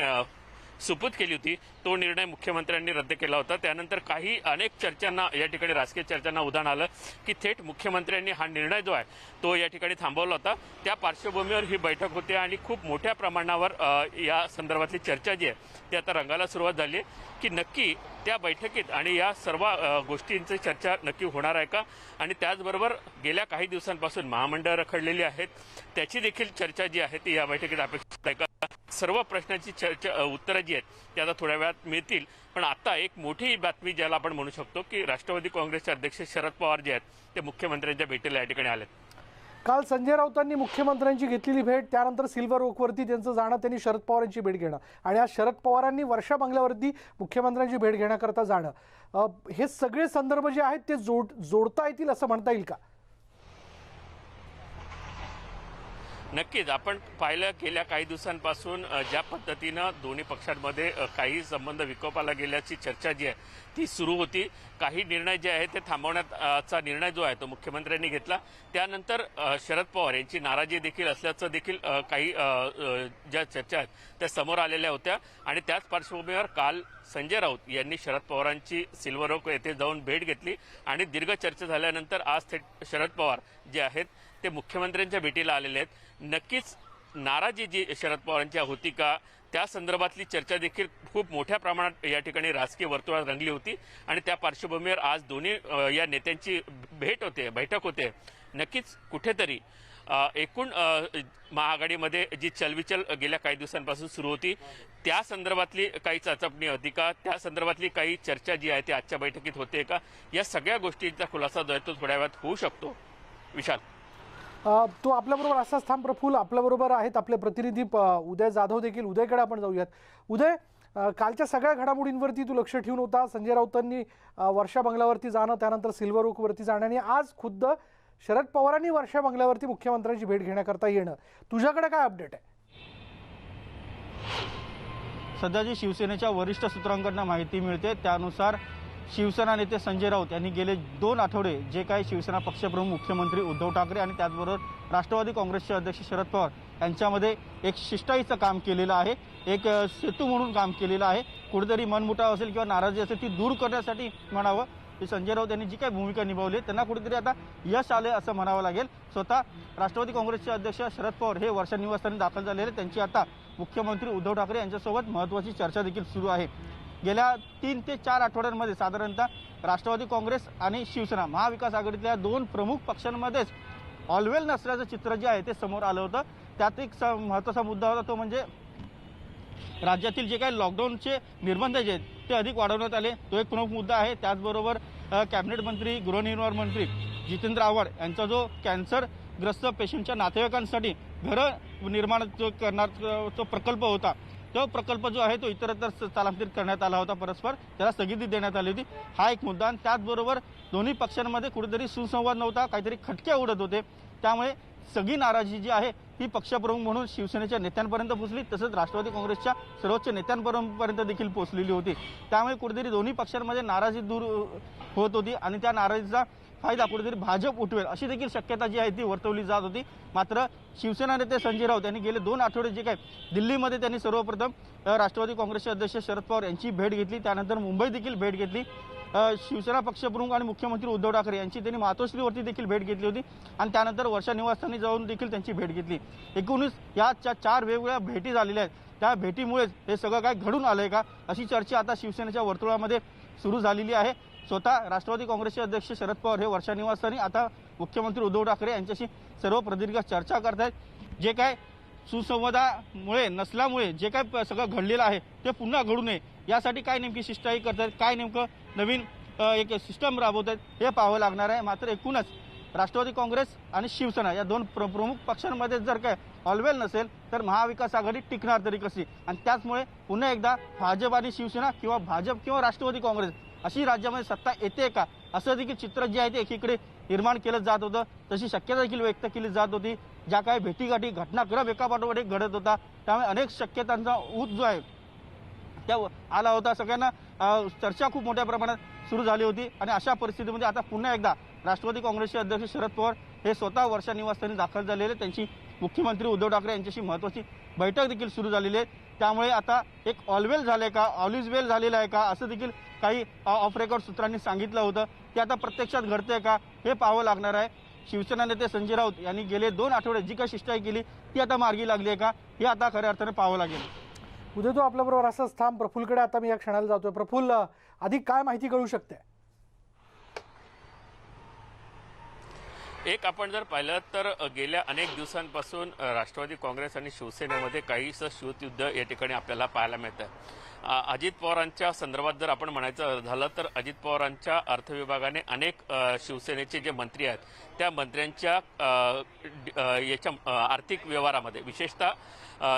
सुपूत केली होती, तो निर्णय मुख्यमंत्र्यांनी रद्द केला होता। त्यानंतर काही अनेक चर्चांना या ठिकाणी राजकीय चर्चांना उधाण आलं की थेट मुख्यमंत्र्यांनी हा निर्णय जो आहे तो या ठिकाणी थांबवला होता। त्या पार्श्वभूमीवर ही बैठक होते आणि खूप मोठ्या प्रमाणावर या संदर्भातली चर्चा जी आहे ती आता रंगायला सुरुवात झाली आहे की नक्की त्या बैठकीत आणि या सर्व गोष्टींची चर्चा नक्की होणार आहे का? आणि त्याचबरोबर गेल्या काही दिवसांपासून महामंडळ रखडलेली आहेत त्याची देखील चर्चा जी आहे ती या बैठकीत अपेक्षित आहे का? सर्व प्रश्नांची चर्चा उत्तरं जी आहेत ती आता थोड्या वेळात मिळतील। पण आता एक मोठी बातमी ज्याला आपण म्हणू शकतो की राष्ट्रवादी काँग्रेसचे अध्यक्ष शरद पवार जे आहेत ते मुख्यमंत्र्यांच्या भेटीला या ठिकाणी आलेत। काल संजय राऊतांनी मुख्यमंत्र्यांची घेतलेली भेट, त्यानंतर सिल्वर ओकवरती त्यांचं जाणं, त्यांनी शरद पवारांची भेट घेणं आणि आज शरद पवारांनी वर्षा बंगल्यावरती मुख्यमंत्र्यांची भेट घेण्याकरता जाणं, हे सगळे संदर्भ जे आहेत ते जोडता येतील असं म्हणता येईल का? नक्कीच आपण पाहिलं गेल्या काही दिवसांपासून ज्या पद्धतीनं दोन्ही पक्षांमध्ये काही संबंध विकोपाला गेल्याची चर्चा जी आहे ती सुरू होती। काही निर्णय जे आहेत ते थांबवण्याचा निर्णय जो आहे तो मुख्यमंत्र्यांनी घेतला। त्यानंतर शरद पवार यांची नाराजी देखील असल्याचं देखील काही ज्या चर्चा आहेत त्या समोर आलेल्या होत्या आणि त्याच पार्श्वभूमीवर काल संजय राऊत यांनी शरद पवारांची सिल्वर ओक येथे जाऊन भेट घेतली आणि दीर्घ चर्चा झाल्यानंतर आज थेट शरद पवार जे आहेत ते मुख्यमंत्र्यांच्या भेटीला आलेले आहेत। नक्कीच नाराजी जी शरद पवारांची होती का त्या संदर्भातली चर्चा देखील खूप मोठ्या प्रमाणात या ठिकाणी राजकीय वर्तुळात रंगली होती आणि त्या पार्श्वभूमीवर आज दोन्ही या नेत्यांची बैठक होते. नक्कीच कुठेतरी एकूण महाआघाडीमध्ये जी चलबिचल गेल्या काही दिवसांपासून सुरू होती त्या संदर्भातली काही चाचपणी होती का, त्या संदर्भातली काही चर्चा जी आहे ती आजच्या बैठकीत होते का, या सगळ्या गोष्टींचा खुलासा जो आहे तो थोड्या वेळात होऊ शकतो. विशाल, तो आपल्याबरोबर असाच थांब प्रफुल्ल. आपल्याबरोबर आहेत आपले प्रतिनिधी उदय जाधव देखील. उदयकडे आपण जाऊयात. उदय, कालच्या सगळ्या घडामोडींवरती तू लक्ष ठेवून होता. संजय राऊतांनी वर्षा बंगल्यावरती जाणं, त्यानंतर सिल्वर ओकवरती जाणं आणि आज खुद्द शरद पवारांनी वर्षा बंगल्यावरती मुख्यमंत्र्यांची भेट घेण्याकरता येणं. तुझ्याकडे काय अपडेट आहे? सध्या जी शिवसेनेच्या वरिष्ठ सूत्रांकडून माहिती मिळते त्यानुसार शिवसेना नेते संजय राऊत यांनी गेले 2 आठवडे जे काही शिवसेना पक्षप्रमुख मुख्यमंत्री उद्धव ठाकरे आणि त्याचबरोबर राष्ट्रवादी काँग्रेसचे अध्यक्ष शरद पवार यांच्यामध्ये एक शिष्टाईचं काम केलेलं आहे, एक सेतू म्हणून काम केलेलं आहे. कुठेतरी मनमुटाव असेल किंवा नाराजी असेल ती दूर करण्यासाठी म्हणावं की संजय राऊत यांनी जी काही भूमिका निभावली त्यांना कुठेतरी आता यश आले असं म्हणावं लागेल. स्वतः राष्ट्रवादी काँग्रेसचे अध्यक्ष शरद पवार हे वर्षा निवासस्थानी दाखल झालेले. त्यांची आता मुख्यमंत्री उद्धव ठाकरे यांच्यासोबत महत्त्वाची चर्चा देखील सुरू आहे. गेल्या 3 ते 4 आठवड्यांमध्ये साधारणतः राष्ट्रवादी काँग्रेस आणि शिवसेना महाविकास आघाडीतल्या 2 प्रमुख पक्षांमध्येच ऑलवेल नसल्याचं चित्र जे आहे ते समोर आलं होतं. त्यात एक महत्त्वाचा मुद्दा होता तो म्हणजे राज्यातील जे काही लॉकडाऊनचे निर्बंध जे आहेत ते अधिक वाढवण्यात आले, तो एक प्रमुख मुद्दा आहे. त्याचबरोबर कॅबिनेट मंत्री गृहनिर्माण मंत्री जितेंद्र आव्हाड यांचा जो कॅन्सरग्रस्त पेशंटच्या नातेवाईकांसाठी घरं निर्माण जो करणार तो प्रकल्प होता, तो प्रकल्प जो आहे तो इतरत्र स्थलांतरित करण्यात आला होता, परस्पर त्याला स्थगिती देण्यात आली होती. हा एक मुद्दा. आणि त्याचबरोबर दोन्ही पक्षांमध्ये कुठेतरी सुसंवाद नव्हता, काहीतरी खटके उडत होते. त्यामुळे सगळी नाराजी जी आहे ही पक्षप्रमुख म्हणून शिवसेनेच्या नेत्यांपर्यंत पोहोचली, तसंच राष्ट्रवादी काँग्रेसच्या सर्वोच्च नेत्यांपर्यंत देखील पोहोचलेली होती. त्यामुळे कुठेतरी दोन्ही पक्षांमध्ये नाराजी दूर होत होती आणि त्या नाराजीचा फायदा कुठेतरी भाजप उठवेल अशी देखील शक्यता जी आहे ती वर्तवली जात होती. मात्र शिवसेना नेते संजय राऊत यांनी गेले 2 आठवडे जे काय दिल्लीमध्ये त्यांनी सर्वप्रथम राष्ट्रवादी काँग्रेसचे अध्यक्ष शरद पवार यांची भेट घेतली, त्यानंतर मुंबई देखील भेट घेतली. शिवसेना पक्षप्रमुख आणि मुख्यमंत्री उद्धव ठाकरे यांची त्यांनी मातोश्रीवरती देखील भेट घेतली होती आणि त्यानंतर वर्षा निवासस्थानी जाऊन देखील त्यांची भेट घेतली. एकूणच या 4 वेगवेगळ्या भेटी झालेल्या आहेत. त्या भेटीमुळेच हे सगळं काय घडून आलंय का अशी चर्चा आता शिवसेनेच्या वर्तुळामध्ये सुरू झालेली आहे. स्वतः राष्ट्रवादी काँग्रेसचे अध्यक्ष शरद पवार हे वर्षा निवासस्थानी आता मुख्यमंत्री उद्धव ठाकरे यांच्याशी सर्व प्रदीर्घ चर्चा करत आहेत. जे काय सुसंवादामुळे नसल्यामुळे जे काय सगळं घडलेलं आहे ते पुन्हा घडू नये यासाठी काय नेमकी शिष्टाई करतात, काय नेमकं नवीन एक सिस्टम राबवत आहेत हे पाहावं लागणार आहे. मात्र एकूणच राष्ट्रवादी काँग्रेस आणि शिवसेना या 2 प्रमुख पक्षांमध्ये जर काय ऑलवेल नसेल तर महाविकास आघाडी टिकणार तरी कशी. आणि त्याचमुळे पुन्हा एकदा भाजप आणि शिवसेना किंवा भाजप किंवा राष्ट्रवादी काँग्रेस अशी राज्यामध्ये सत्ता येते का असं देखील चित्र जे आहे ते एकीकडे निर्माण केलं जात होतं. तशी शक्यता देखील व्यक्त केली जात होती. ज्या काही भेटीगाठी घटनाक्रम एकापाठोपाठ एक घडत होता त्यामुळे अनेक शक्यतांचा ऊत जो आहे त्या आला होता. सगळ्यांना चर्चा खूप मोठ्या प्रमाणात सुरू झाली होती आणि अशा परिस्थितीमध्ये आता पुन्हा एकदा राष्ट्रवादी काँग्रेसचे अध्यक्ष शरद पवार हे स्वतः वर्षा निवासस्थानी दाखल झालेले. त्यांची मुख्यमंत्री उद्धव ठाकरे यांच्याशी महत्त्वाची बैठक देखील सुरू झालेली आहे. त्यामुळे आता एक ऑलवेल झाले का ऑल वेल झालेलं आहे का असं देखील काही ऑफ रेकॉर्ड सूत्रांनी सांगितलं होतं. ते आता प्रत्यक्षात घडतंय का हे पाहावं लागणार आहे. शिवसेना नेते संजय राऊत यांनी गेले 2 आठवडे जी काही शिष्टाई केली ती आता मार्गी लागली आहे का हे आता खऱ्या अर्थाने पाहावं लागेल. उद्या तो आपल्याबरोबर असंच थांब. प्रफुल्लकडे आता मी या क्षणाला जातोय. प्रफुल्ल, अधिक काय माहिती कळू शकते? एक आपण जर पाहिलं तर गेल्या अनेक दिवसांपासून राष्ट्रवादी काँग्रेस आणि शिवसेनेमध्ये काहीसं शीतयुद्ध या ठिकाणी आपल्याला पाहायला मिळतं. अजित पवारांच्या संदर्भात जर आपण म्हणायचं झालं तर अजित पवारांच्या अर्थविभागाने अनेक शिवसेनेचे जे मंत्री आहेत त्या मंत्र्यांच्या याच्या आर्थिक व्यवहारामध्ये विशेषतः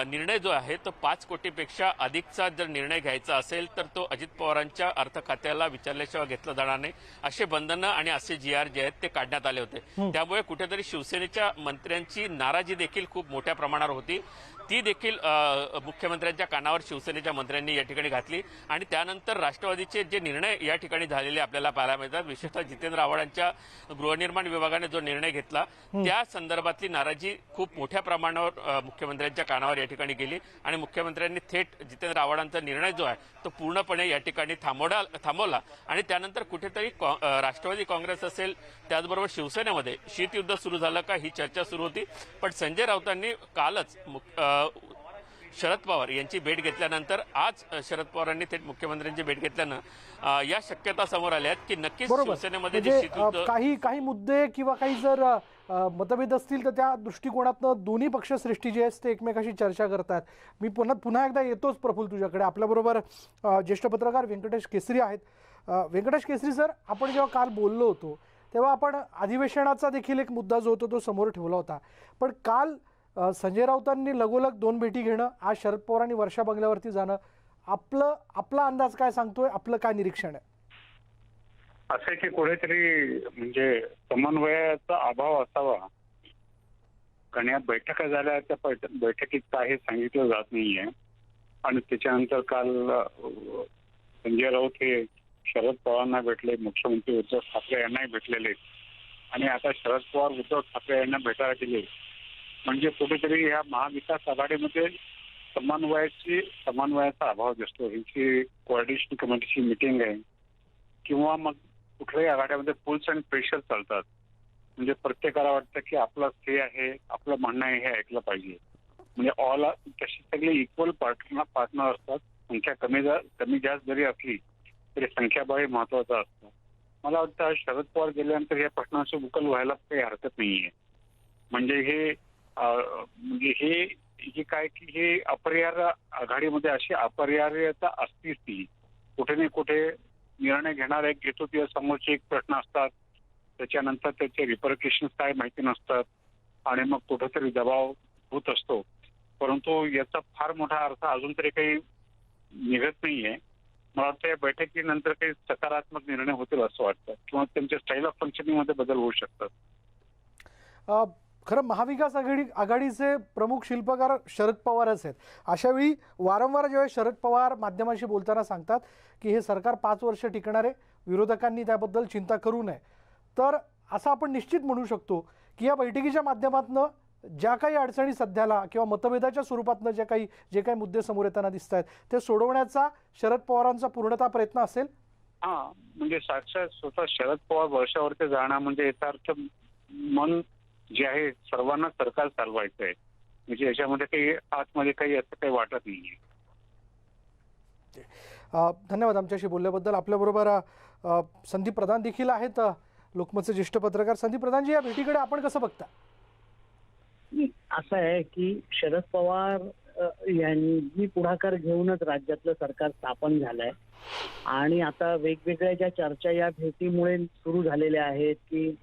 निर्णय जो आहे तो 5 कोटीपेक्षा अधिकचा जर निर्णय घ्यायचा असेल तर तो अजित पवारांच्या अर्थ खात्याला विचारल्याशिवाय घेतलं जाणार नाही असे बंधनं आणि असे GR जे आहेत ते काढण्यात आले होते. त्यामुळे कुठेतरी शिवसेनेच्या मंत्र्यांची नाराजी देखील खूप मोठ्या प्रमाणावर होती. ती देखील मुख्यमंत्र्यांच्या कानावर शिवसेनेच्या मंत्र्यांनी या ठिकाणी घातली आणि त्यानंतर राष्ट्रवादीचे जे निर्णय या ठिकाणी झालेले आपल्याला पाहायला मिळतात, विशेषतः जितेंद्र आव्हाडांच्या गृहनिर्माण विभागाने जो निर्णय घेतला त्या संदर्भातली नाराजी खूप मोठ्या प्रमाणावर मुख्यमंत्र्यांच्या कानावर या ठिकाणी गेली आणि मुख्यमंत्र्यांनी थेट जितेंद्र आव्हाडांचा निर्णय जो आहे तो पूर्णपणे या ठिकाणी थांबवला आणि त्यानंतर कुठेतरी राष्ट्रवादी काँग्रेस असेल त्याचबरोबर शिवसेनेमध्ये शीतयुद्ध सुरू झालं का ही चर्चा सुरू होती। पण संजय राऊतांनी कालच शरद पवार यांची भेट घेतल्यानंतर आज शरद पवारांनी थेट मुख्यमंत्र्यांची भेट घेतल्यानं या शक्यता समोर आल्या आहेत की नक्कीच शिवसेनेमध्ये जे शीतयुद्ध काही मुद्दे किंवा काही जर मतभेद असतील तर त्या दृष्टिकोनातनं दोन्ही पक्षश्रेष्ठी जे आहेत ते एकमेकाशी चर्चा करतात। मी पुन्हा एकदा येतोच प्रफुल्ल तुझ्याकडे। आपल्याबरोबर ज्येष्ठ पत्रकार व्यंकटेश केसरी आहेत। व्यंकटेश केसरी सर, आपण जेव्हा काल बोललो होतो तेव्हा आपण अधिवेशनाचा देखील एक मुद्दा जो होता तो समोर ठेवला होता, पण काल संजय राऊतांनी लगोलग 2 भेटी घेणं, आज शरद पवारांनी वर्षा बंगल्यावरती जाणं, आपला अंदाज काय सांगतोय, आपलं काय निरीक्षण आहे? असं की कुठेतरी म्हणजे समन्वयाचा अभाव असावा, कारण या बैठका झाल्या त्या बैठकीत काही सांगितलं जात नाहीये आणि त्याच्यानंतर काल संजय राऊत हे शरद पवारांना भेटले, मुख्यमंत्री उद्धव ठाकरे यांनाही भेटलेले आणि आता शरद पवार उद्धव ठाकरे यांना भेटायला गेले, म्हणजे कुठेतरी ह्या महाविकास आघाडीमध्ये समन्वयाचा अभाव दिसतो। ह्यांची कोऑर्डिनेशन कमिटीची मिटिंग आहे किंवा मग कुठल्याही आघाड्यामध्ये फुल्स अँड प्रेशर चालतात, म्हणजे प्रत्येकाला वाटतं की आपला स्टे आहे, आपलं म्हणणं आहे हे ऐकलं पाहिजे, म्हणजे तशी सगळे इक्वल पार्टनर असतात। संख्या कमी जास्त जरी असली तरी संख्याबळ महत्वाचं असतं। मला वाटतं शरद पवार गेल्यानंतर या प्रश्नाची उकल व्हायला काही हरकत नाहीये। म्हणजे हे काय की हे अपरिहार्य आघाडीमध्ये अशी अपरिहार्यता असतीच ती, कुठे ना कुठे निर्णय घेणार एक घेतो ते समोरचे एक प्रश्न असतात, त्याच्यानंतर त्याचे रिपरकेशन्स काय माहिती नसतात आणि मग कुठेतरी दबाव होत असतो, परंतु याचा फार मोठा अर्थ अजून तरी काही निघत नाहीये। मला वाटतं या बैठकीनंतर काही सकारात्मक निर्णय होतील असं वाटतं किंवा त्यांच्या स्टाईल ऑफ फंक्शनिंग मध्ये बदल होऊ शकतात। खरं महाविकास आघाडीचे प्रमुख शिल्पकार शरद पवारच आहेत। अशा वेळी वारंवार जेव्हा शरद पवार माध्यमांशी बोलताना सांगतात की हे सरकार 5 वर्ष टिकणार आहे, विरोधकांनी त्याबद्दल चिंता करू नये, तर असं आपण निश्चित म्हणू शकतो की या बैठकीच्या माध्यमातून ज्या काही अडचणी सध्याला किंवा मतभेदाच्या स्वरूपातनं जे काही मुद्दे समोर येताना दिसत आहेत ते सोडवण्याचा शरद पवारांचा पूर्णतः प्रयत्न असेल। म्हणजे साक्षात स्वतः शरद पवार वर्षावरती जाणं म्हणजे याचा अर्थ मन जे आहे सर्वांना सरकार चालवायचं आहे, म्हणजे याच्यामध्ये काही आतमध्ये काही असं काही वाटत नाहीये। धन्यवाद आमच्याशी बोलल्याबद्दल। आपल्याबरोबर संदीप प्रधान देखील आहेत, लोकमतचे ज्येष्ठ पत्रकार। संदीप प्रधानजी, या भेटीकडे आपण कसं बघता? असं आहे की शरद पवार यांनी पुढाकार घेऊनच राज्यातलं सरकार स्थापन झालंय आणि आता वेगवेगळ्या ज्या चर्चा या भेटीमुळे सुरू झालेल्या आहेत की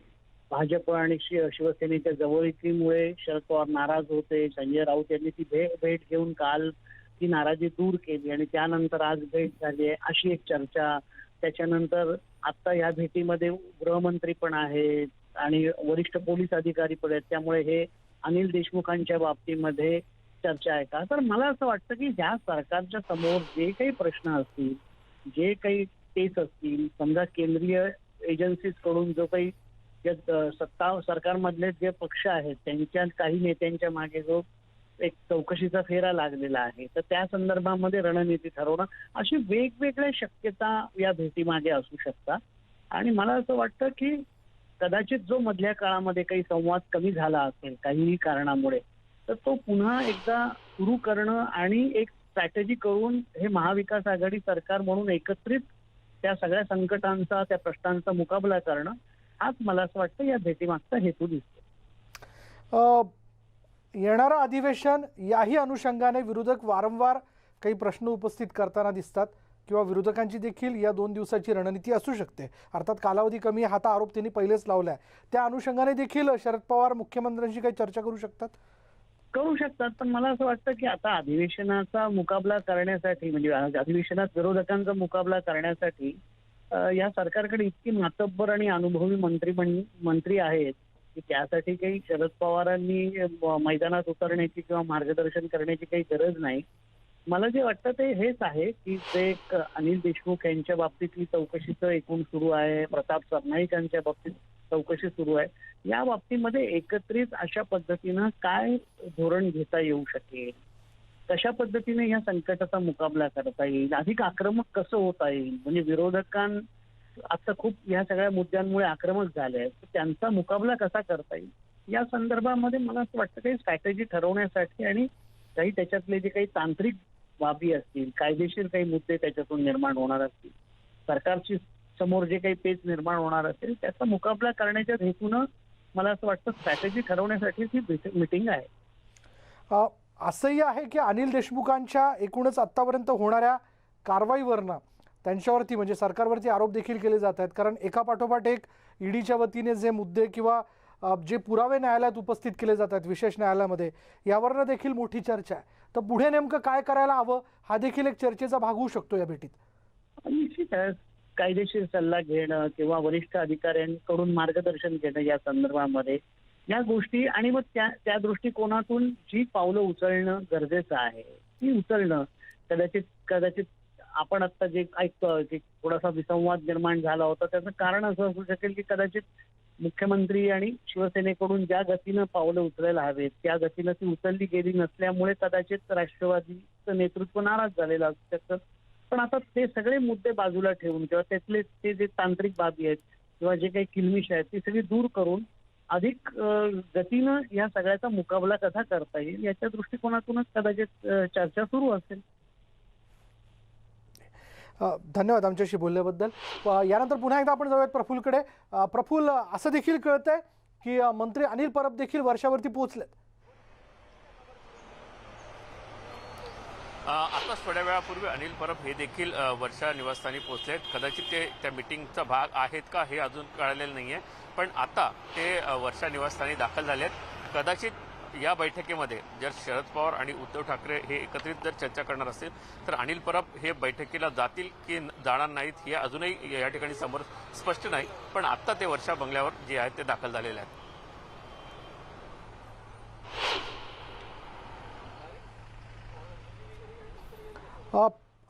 भाजप आणि शिवसेनेच्या जवळीकीमुळे शरद पवार नाराज होते, संजय राऊत यांनी ती भेट घेऊन काल ती नाराजी दूर केली आणि त्यानंतर आज भेट झाली आहे अशी एक चर्चा। त्याच्यानंतर आता या भेटीमध्ये गृहमंत्री पण आहेत आणि वरिष्ठ पोलीस अधिकारी पण आहेत, त्यामुळे हे अनिल देशमुखांच्या बाबतीमध्ये चर्चा आहे का? तर मला असं वाटतं की ज्या सरकारच्या समोर जे काही प्रश्न असतील, जे काही केस असतील, समजा केंद्रीय एजन्सीज कडून जो काही सत्ता सरकारमधले जे पक्ष आहेत त्यांच्या काही नेत्यांच्या मागे जो एक चौकशीचा फेरा लागलेला आहे, तर त्या संदर्भामध्ये रणनीती ठरवणं अशी वेगवेगळ्या शक्यता या भेटीमागे असू शकतात आणि मला असं वाटतं की कदाचित जो मधल्या काळामध्ये काही संवाद कमी झाला असेल काहीही कारणामुळे, तर तो पुन्हा एकदा सुरू करणं आणि एक स्ट्रॅटेजी करून हे महाविकास आघाडी सरकार म्हणून एकत्रित त्या सगळ्या संकटांचा, त्या प्रश्नांचा मुकाबला करणं हाच मला असं वाटतं या भेटीमागचा हेतू दिसतो। येणारं अधिवेशन याही अनुषंगाने विरोधक वारंवार काही प्रश्न उपस्थित करताना दिसतात किंवा विरोधकांची देखील या 2 दिवसाची रणनीती असू शकते। अर्थात कालावधी कमी हा आरोप त्यांनी पहिलेच लावलाय, त्या अनुषंगाने देखील शरद पवार मुख्यमंत्र्यांशी काही चर्चा करू शकतात। पण मला असं वाटतं की आता अधिवेशनाचा मुकाबला करण्यासाठी म्हणजे अधिवेशनात विरोधकांचा मुकाबला करण्यासाठी या सरकारकडे इतकी मातब्बर आणि अनुभवी मंत्री आहेत की त्यासाठी काही शरद पवारांनी मैदानात उतरण्याची किंवा मार्गदर्शन करण्याची काही गरज नाही. मला जे वाटतं ते हेच आहे की जे अनिल देशमुख यांच्या बाबतीतली चौकशीचं एकूण सुरू आहे, प्रताप सरनाईक यांच्या बाबतीत चौकशी सुरू आहे, या बाबतीमध्ये एकत्रित अशा पद्धतीनं काय धोरण घेता येऊ शकेल, कशा पद्धतीने या संकटाचा मुकाबला करता येईल, अधिक आक्रमक कसं होता येईल. म्हणजे विरोधकां आता खूप या सगळ्या मुद्द्यांमुळे आक्रमक झाले आहेत, तर त्यांचा मुकाबला कसा करता येईल या संदर्भामध्ये मला असं वाटतं काही स्ट्रॅटेजी ठरवण्यासाठी आणि काही त्याच्यातले जे काही तांत्रिक बाबी असतील, कायदेशीर काही मुद्दे त्याच्यातून निर्माण होणार असतील, सरकारची समोर जे काही पेच निर्माण होणार असेल त्याचा मुकाबला करण्याच्या हेतूनं मला असं वाटतं स्ट्रॅटेजी ठरवण्यासाठी ही मीटिंग आहे. असंही आहे की अनिल देशमुखांच्या एकूणच आतापर्यंत होणाऱ्या कारवाईवरनं त्यांच्यावरती म्हणजे सरकारवरती आरोप देखील केले जात आहेत. कारण एका पाठोपाठ एक ईडीच्या वतीने जे मुद्दे किंवा जे पुरावे न्यायालयात उपस्थित केले जातात विशेष न्यायालयामध्ये, यावरनं देखील मोठी चर्चा आहे. तर पुढे नेमकं काय करायला हवं हा देखील एक चर्चेचा भाग होऊ शकतो या भेटीत. निश्चित आहे, कायदेशीर सल्ला घेणं किंवा वरिष्ठ अधिकाऱ्यांकडून मार्गदर्शन घेणं या संदर्भामध्ये या गोष्टी आणि मग त्या दृष्टिकोनातून जी पावलं उचलणं गरजेचं आहे ती उचलणं. कदाचित आपण आता जे ऐकतो की थोडासा विसंवाद निर्माण झाला होता त्याचं कारण असं असू शकेल की कदाचित मुख्यमंत्री आणि शिवसेनेकडून ज्या गतीनं पावलं उचलायला हवेत त्या गतीनं ती उचलली गेली नसल्यामुळे कदाचित राष्ट्रवादीचं नेतृत्व नाराज झालेलं असू शकतं. पण आता ते सगळे मुद्दे बाजूला ठेवून किंवा त्यातले ते जे तांत्रिक बाबी आहेत किंवा जे काही किलमिश आहेत ती सगळी दूर करून अधिक गतीनं या सगळ्याचा मुकाबला कसा करता येईल याच्या दृष्टिकोनातूनच कदाचित चर्चा सुरू असेल. धन्यवाद आमच्याशी बोलल्याबद्दल. यानंतर पुन्हा एकदा आपण जाऊयात प्रफुल्लकडे. प्रफुल्ल, असं देखील कळतंय की मंत्री अनिल परब देखील वर्षावरती पोहोचलेत. आताच थोड्या वेळापूर्वी अनिल परब हे देखील वर्षा निवासस्थानी पोहोचलेत. कदाचित ते त्या मिटिंगचा भाग आहेत का हे अजून कळलेलं नाहीये, पण आता ते वर्षा निवासस्थानी दाखल झालेत. कदाचित या बैठकीमध्ये जर शरद पवार आणि उद्धव ठाकरे हे एकत्रित जर चर्चा करणार असतील तर अनिल परब हे बैठकीला जातील की जाणार नाहीत हे अजूनही या ठिकाणी समोर स्पष्ट नाही. पण आता ते वर्षा बंगल्यावर जे आहेत ते दाखल झालेले आहेत.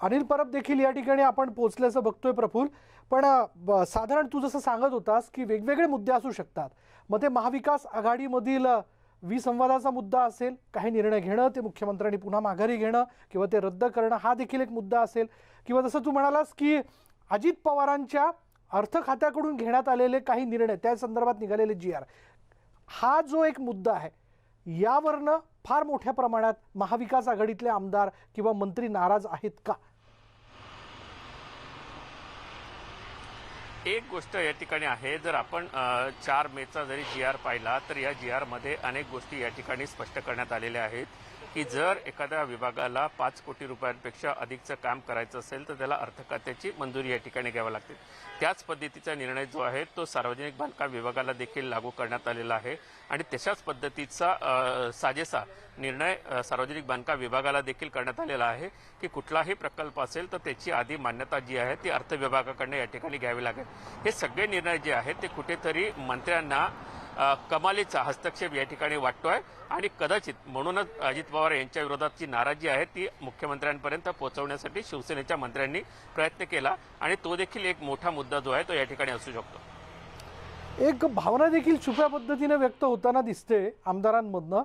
अनिल परब देखील या ठिकाणी आपण पोहोचल्याचं बघतोय प्रफुल्ल. पण साधारण तू जसं सांगत होतास की वेगवेगळे मुद्दे असू शकतात. मग ते महाविकास आघाडीमधील विसंवादाचा मुद्दा असेल, काही निर्णय घेणं, ते मुख्यमंत्र्यांनी पुन्हा माघारी घेणं किंवा ते रद्द करणं हा देखील एक मुद्दा असेल, किंवा जसं तू म्हणालास की अजित पवारांच्या अर्थ खात्याकडून घेण्यात आलेले काही निर्णय त्या संदर्भात निघालेले GR, हा जो एक मुद्दा आहे यावरनं फार मोठ्या प्रमाणात महाविकास आघाडीतले आमदार किंवा मंत्री नाराज आहेत का? एक गोष्ट या ठिकाणी आहे, जर आपण 4 मेचा जरी GR पाहिला तर या GR मध्ये अनेक गोष्टी या ठिकाणी स्पष्ट करण्यात आलेल्या आहेत की जर एखाद्या विभागाला 5 कोटी रुपयांपेक्षा अधिकचं काम करायचं असेल तर त्याला अर्थ खात्याची मंजुरी या ठिकाणी घ्यावी लागते. त्याच पद्धतीचा निर्णय जो आहे तो सार्वजनिक बांधकाम विभागाला देखील लागू करण्यात आलेला आहे आणि तशाच पद्धतीचा साजेसा निर्णय सार्वजनिक बांधकाम विभागाला देखील करण्यात आलेला आहे की कुठलाही प्रकल्प असेल तर त्याची आधी मान्यता जी आहे ती अर्थ विभागाकडनं या ठिकाणी घ्यावी लागेल. हे सगळे निर्णय जे आहेत ते कुठेतरी मंत्र्यांना कमालीचा हस्तक्षेप या ठिकाणी वाटतोय आणि कदाचित म्हणूनच अजित पवार यांच्या विरोधातची नाराजी आहे ती मुख्यमंत्र्यांपर्यंत पोहोचवण्यासाठी शिवसेनेच्या मंत्र्यांनी प्रयत्न केला आणि तो देखील एक मोठा मुद्दा जो आहे तो या ठिकाणी असू शकतो. एक भावना देखील छुप्या पद्धतीने व्यक्त होताना दिसते आमदारांमधनं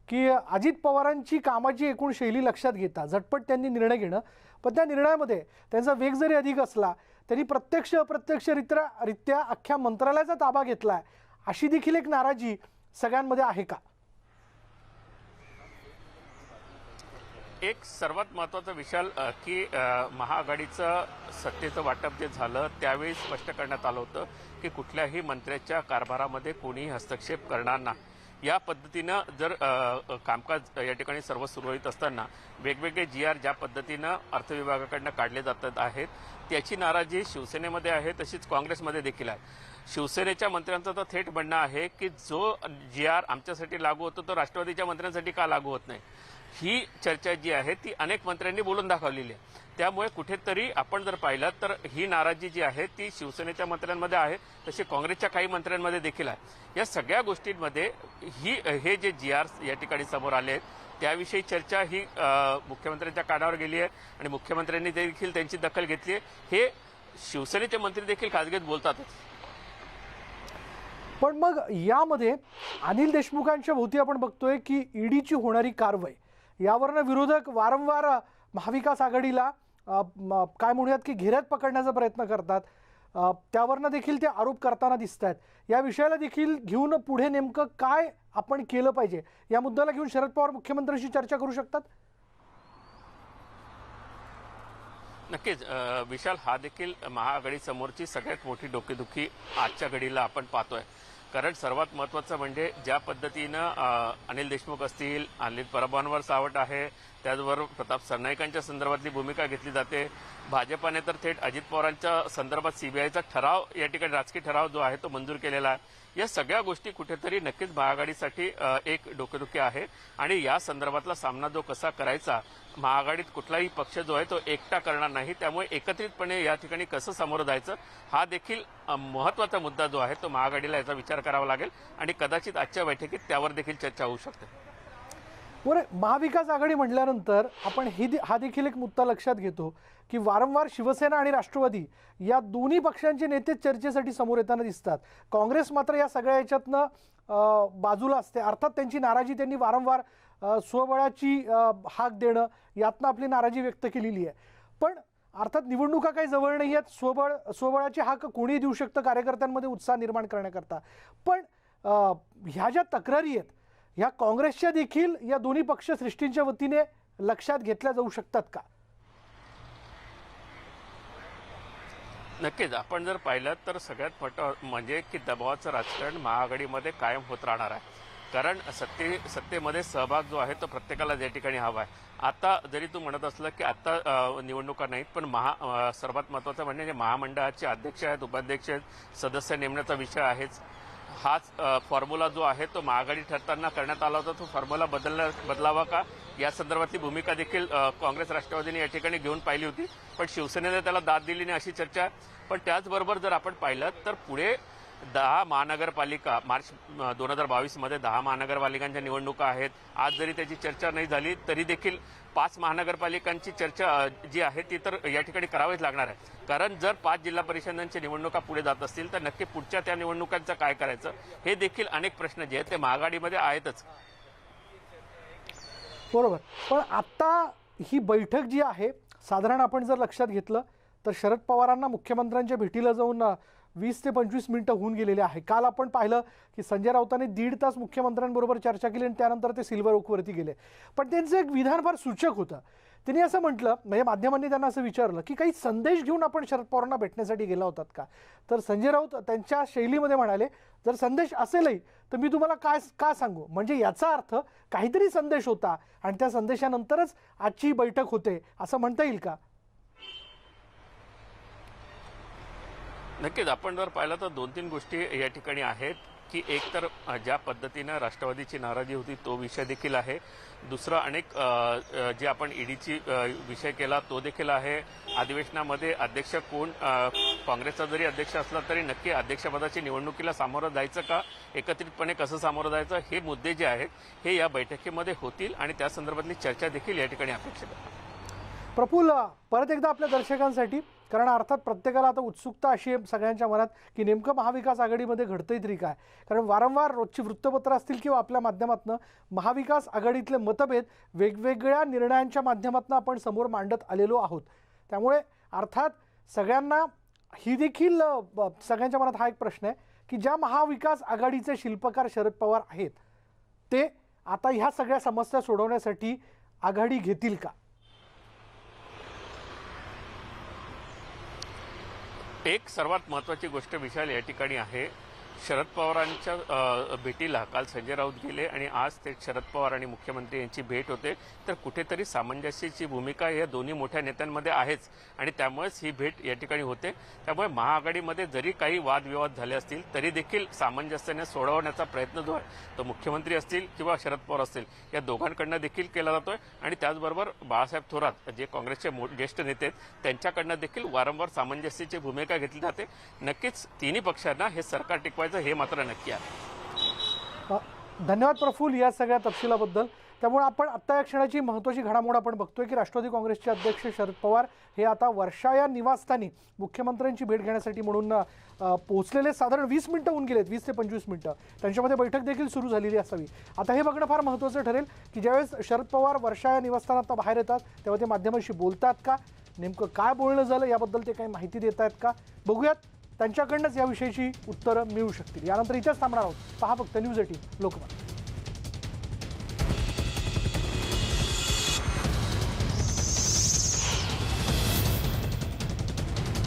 की अजित पवारांची कामाची एकूण शैली लक्षात घेता झटपट त्यांनी निर्णय घेणं, पण त्या निर्णयामध्ये त्यांचा वेग जरी अधिक असला तरी प्रत्यक्ष अप्रत्यक्षरित्या अख्ख्या मंत्रालयाचा ताबा घेतलाय, अशी देखील एक नाराजी सगळ्यांमध्ये आहे का? एक सर्वात महत्त्वाचा विषय की महाआघाडीचं सत्तेचं वाटप जे झालं त्यावेळी स्पष्ट करण्यात आलं होतं की कुठल्याही मंत्र्याच्या कारभारामध्ये कोणीही हस्तक्षेप करणार नाही. या पद्धतीनं जर कामकाज या ठिकाणी सर्व सुरळीत असताना वेगवेगळे GR ज्या पद्धतीनं अर्थ विभागाकडनं काढले जात आहेत त्याची नाराजी शिवसेनेमध्ये आहे, तशीच काँग्रेसमध्ये देखील आहे. शिवसेनेच्या मंत्र्यांचं तर थेट म्हणणं आहे की जो GR आमच्यासाठी लागू होतो तो राष्ट्रवादीच्या मंत्र्यांसाठी का लागू होत नाही. ही चर्चा जी आहे ती अनेक मंत्र्यांनी बोलून दाखवलेली आहे. त्यामुळे कुठेतरी आपण जर पाहिलं तर ही नाराजी जी आहे ती शिवसेनेच्या मंत्र्यांमध्ये आहे, तशी काँग्रेसच्या काही मंत्र्यांमध्ये देखील आहे. या सगळ्या गोष्टींमध्ये हे जे GR या ठिकाणी समोर आले आहेत त्याविषयी चर्चा ही मुख्यमंत्र्यांच्या कानावर गेली आहे आणि मुख्यमंत्र्यांनी देखील त्यांची दखल घेतली आहे. हे शिवसेनेचे मंत्री देखील खासगीत बोलतातच. पण मग यामध्ये अनिल देशमुखांच्या भोवती आपण बघतोय की ईडीची होणारी कारवाई यावरनं विरोधक वारंवार महाविकास आघाडीला काय म्हणूयात की घेऱ्यात पकडण्याचा प्रयत्न करतात. त्यावरनं देखील ते आरोप करताना दिसत आहेत. या विषयाला देखील घेऊन पुढे नेमकं काय आपण केलं पाहिजे या मुद्द्याला घेऊन शरद पवार मुख्यमंत्र्यांशी चर्चा करू शकतात. नक्कीच विशाल, हा देखील महाआघाडी समोरची सगळ्यात मोठी डोकेदुखी आजच्या घडीला आपण पाहतोय. कारण सर्वात महत्त्वाचं म्हणजे ज्या पद्धतीनं अनिल देशमुख असतील, अनिल परबांवर सावट आहे, त्याचबरोबर प्रताप सरनाईकांच्या संदर्भातली भूमिका घेतली जाते. भाजपाने तर थेट अजित पवारांच्या संदर्भात CBIचा ठराव या ठिकाणी राजकीय ठराव जो आहे तो मंजूर केलेला आहे. या सगळ्या गोष्टी कुठेतरी नक्कीच महाआघाडीसाठी एक डोकेदुखी आहे आणि या संदर्भातला सामना जो कसा करायचा, महाआघाडीत कुठलाही पक्ष जो आहे तो एकटा करणार नाही. त्यामुळे एकत्रितपणे या ठिकाणी कसं सामोरं जायचं हा देखील महत्त्वाचा मुद्दा जो आहे तो महाआघाडीला याचा विचार करावा लागेल आणि कदाचित आजच्या बैठकीत त्यावर देखील चर्चा होऊ शकते. बरं, महाविकास आघाडी म्हटल्यानंतर आपण हा देखील एक मुद्दा लक्षात घेतो की वारंवार शिवसेना आणि राष्ट्रवादी या दोन्ही पक्षांचे नेते चर्चेसाठी समोर येताना दिसतात. काँग्रेस मात्र या सगळ्या याच्यातनं बाजूला असते. अर्थात त्यांची नाराजी त्यांनी वारंवार स्वबळाची हाक देणं यातनं आपली नाराजी व्यक्त केलेली आहे. पण अर्थात निवडणुका काही जवळ नाही आहेत. स्वबळाची हाक कोणी देऊ शकतं कार्यकर्त्यांमध्ये उत्साह निर्माण करण्याकरता. पण ह्या ज्या तक्रारी आहेत ह्या काँग्रेसच्या देखील या दोन्ही पक्ष सृष्टींच्या वतीने लक्षात घेतल्या जाऊ शकतात का? नक्कीच आपण जर पाहिलं तर सगळ्यात मोठं म्हणजे की दबावाचं राजकारण महाआघाडीमध्ये कायम होत राहणार आहे. कारण सत्तेमध्ये सहभाग जो आहे तो प्रत्येकाला या ठिकाणी हवा आहे. आता जरी तू म्हणत असलं की आता निवडणुका नाहीत, पण सर्वात महत्त्वाचं म्हणजे महामंडळाचे अध्यक्ष आहेत, उपाध्यक्ष आहेत, सदस्य नेमण्याचा विषय आहेच. हाच फॉर्म्युला जो आहे तो महाआघाडी ठरताना करण्यात आला होता. तो फॉर्म्युला बदलावा का या संदर्भातली भूमिका देखील काँग्रेस राष्ट्रवादीने या ठिकाणी घेऊन पाहिली होती, पण शिवसेनेने त्याला दाद दिली नाही अशी चर्चा आहे. पण त्याचबरोबर जर आपण पाहिलं तर पुढे 10 महानगरपालिका मार्च 2022 मध्ये 10 महानगरपालिकांच्या निवडणुका आहेत. आज जरी त्याची चर्चा नाही झाली तरी देखील 5 महानगरपालिकांची चर्चा जी आहे ती तर या ठिकाणी करावीच लागणार आहे. कारण जर 5 जिल्हा परिषदांच्या निवडणुका पुढे जात असतील तर नक्की पुढच्या त्या निवडणुकांचं काय करायचं हे देखील अनेक प्रश्न जे आहेत ते महाआघाडीमध्ये आहेतच. बरोबर. पण आता ही बैठक जी आहे साधारण आपण जर लक्षात घेतलं तर शरद पवारांना मुख्यमंत्र्यांच्या भेटीला जाऊन 20 ते 25 मिनिटं होऊन गेलेले आहे. काल आपण पाहिलं की संजय राऊतांनी 1.5 तास मुख्यमंत्र्यांबरोबर चर्चा केली आणि त्यानंतर ते सिल्वर ओकवरती गेले. पण त्यांचं एक विधान फार सूचक होतं. त्यांनी असं म्हटलं, म्हणजे माध्यमांनी त्यांना असं विचारलं की काही संदेश घेऊन आपण शरद पवारांना भेटण्यासाठी गेला होतात का? तर संजय राऊत त्यांच्या शैलीमध्ये म्हणाले, जर संदेश असेलही तर मी तुम्हाला का सांगू. म्हणजे याचा अर्थ काहीतरी संदेश होता आणि त्या संदेशानंतरच आजची बैठक होते असं म्हणता येईल का? नक्कीच आपण जर पाहिलं तर 2-3 गोष्टी या ठिकाणी आहेत की एक तर ज्या पद्धतीनं राष्ट्रवादीची नाराजी होती तो विषय देखील आहे. दुसरा अनेक जे आपण ईडीची विषय केला तो देखील आहे. अधिवेशनामध्ये अध्यक्ष कोण, काँग्रेसचा जरी अध्यक्ष असला तरी नक्की अध्यक्षपदाची निवडणुकीला सामोरं जायचं का, एकत्रितपणे कसं सामोरं जायचं हे मुद्दे जे आहेत हे या बैठकीमध्ये होतील आणि त्या संदर्भातली चर्चा देखील या ठिकाणी अपेक्षित आहे. प्रफुल्ल, परत एकदा आपल्या दर्शकांसाठी, कारण अर्थात प्रत्येकाला आता उत्सुकता अशी आहे सगळ्यांच्या मनात की नेमकं महाविकास आघाडीमध्ये घडतंय तरी काय. कारण वारंवार रोजची वृत्तपत्र असतील किंवा आपल्या माध्यमातून महाविकास आघाडीतले मतभेद वेगवेगळ्या निर्णयांच्या माध्यमातून आपण समोर मांडत आलेलो आहोत. त्यामुळे अर्थात सगळ्यांना ही देखील सगळ्यांच्या मनात हा एक प्रश्न आहे की ज्या महाविकास आघाडीचे शिल्पकार शरद पवार आहेत ते आता ह्या सगळ्या समस्या सोडवण्यासाठी आघाडी घेतील का? एक सर्वात महत्त्वाची गोष्ट विशाल या ठिकाणी आहे शरद पवारांच्या भेटीला काल संजय राऊत गेले आणि आज ते शरद पवार आणि मुख्यमंत्री यांची भेट होते, तर कुठेतरी सामंजस्याची भूमिका या दोन्ही मोठ्या नेत्यांमध्ये आहेच आणि त्यामुळेच ही भेट या ठिकाणी होते। त्यामुळे महाआघाडीमध्ये जरी काही वादविवाद झाले असतील तरी देखील सामंजस्याने सोडवण्याचा प्रयत्न जो आहे तो मुख्यमंत्री असतील किंवा शरद पवार असतील या दोघांकडनं देखील केला जातोय आणि त्याचबरोबर बाळासाहेब थोरात जे काँग्रेसचे ज्येष्ठ नेते आहेत त्यांच्याकडनं देखील वारंवार सामंजस्याची भूमिका घेतली जाते। नक्कीच तिन्ही पक्षांना हे सरकार टिकवायचं हे मात्र नक्की आहे। धन्यवाद प्रफुल्ल या सगळ्या तपशिलाबद्दल। त्यामुळे आपण आत्ता या क्षणाची महत्त्वाची घडामोड आपण बघतोय की राष्ट्रवादी काँग्रेसचे अध्यक्ष शरद पवार हे आता वर्षा या निवासस्थानी मुख्यमंत्र्यांची भेट घेण्यासाठी म्हणून पोहोचलेले साधारण 20 मिनिटं होऊन गेलेत, 20 ते 25 मिनिटं त्यांच्यामध्ये बैठक देखील सुरू झालेली असावी। आता हे बघणं फार महत्त्वाचं ठरेल की ज्यावेळेस शरद पवार वर्षा या निवासस्थानात बाहेर येतात तेव्हा ते माध्यमांशी बोलतात का, नेमकं काय बोलणं झालं याबद्दल ते काही माहिती देत आहेत का, बघूयात। त्यांच्याकडनंच याविषयीची उत्तरं मिळू शकतील। यानंतर इथेच थांबणार आहोत। पहा फक्त न्यूज 18 लोकमत।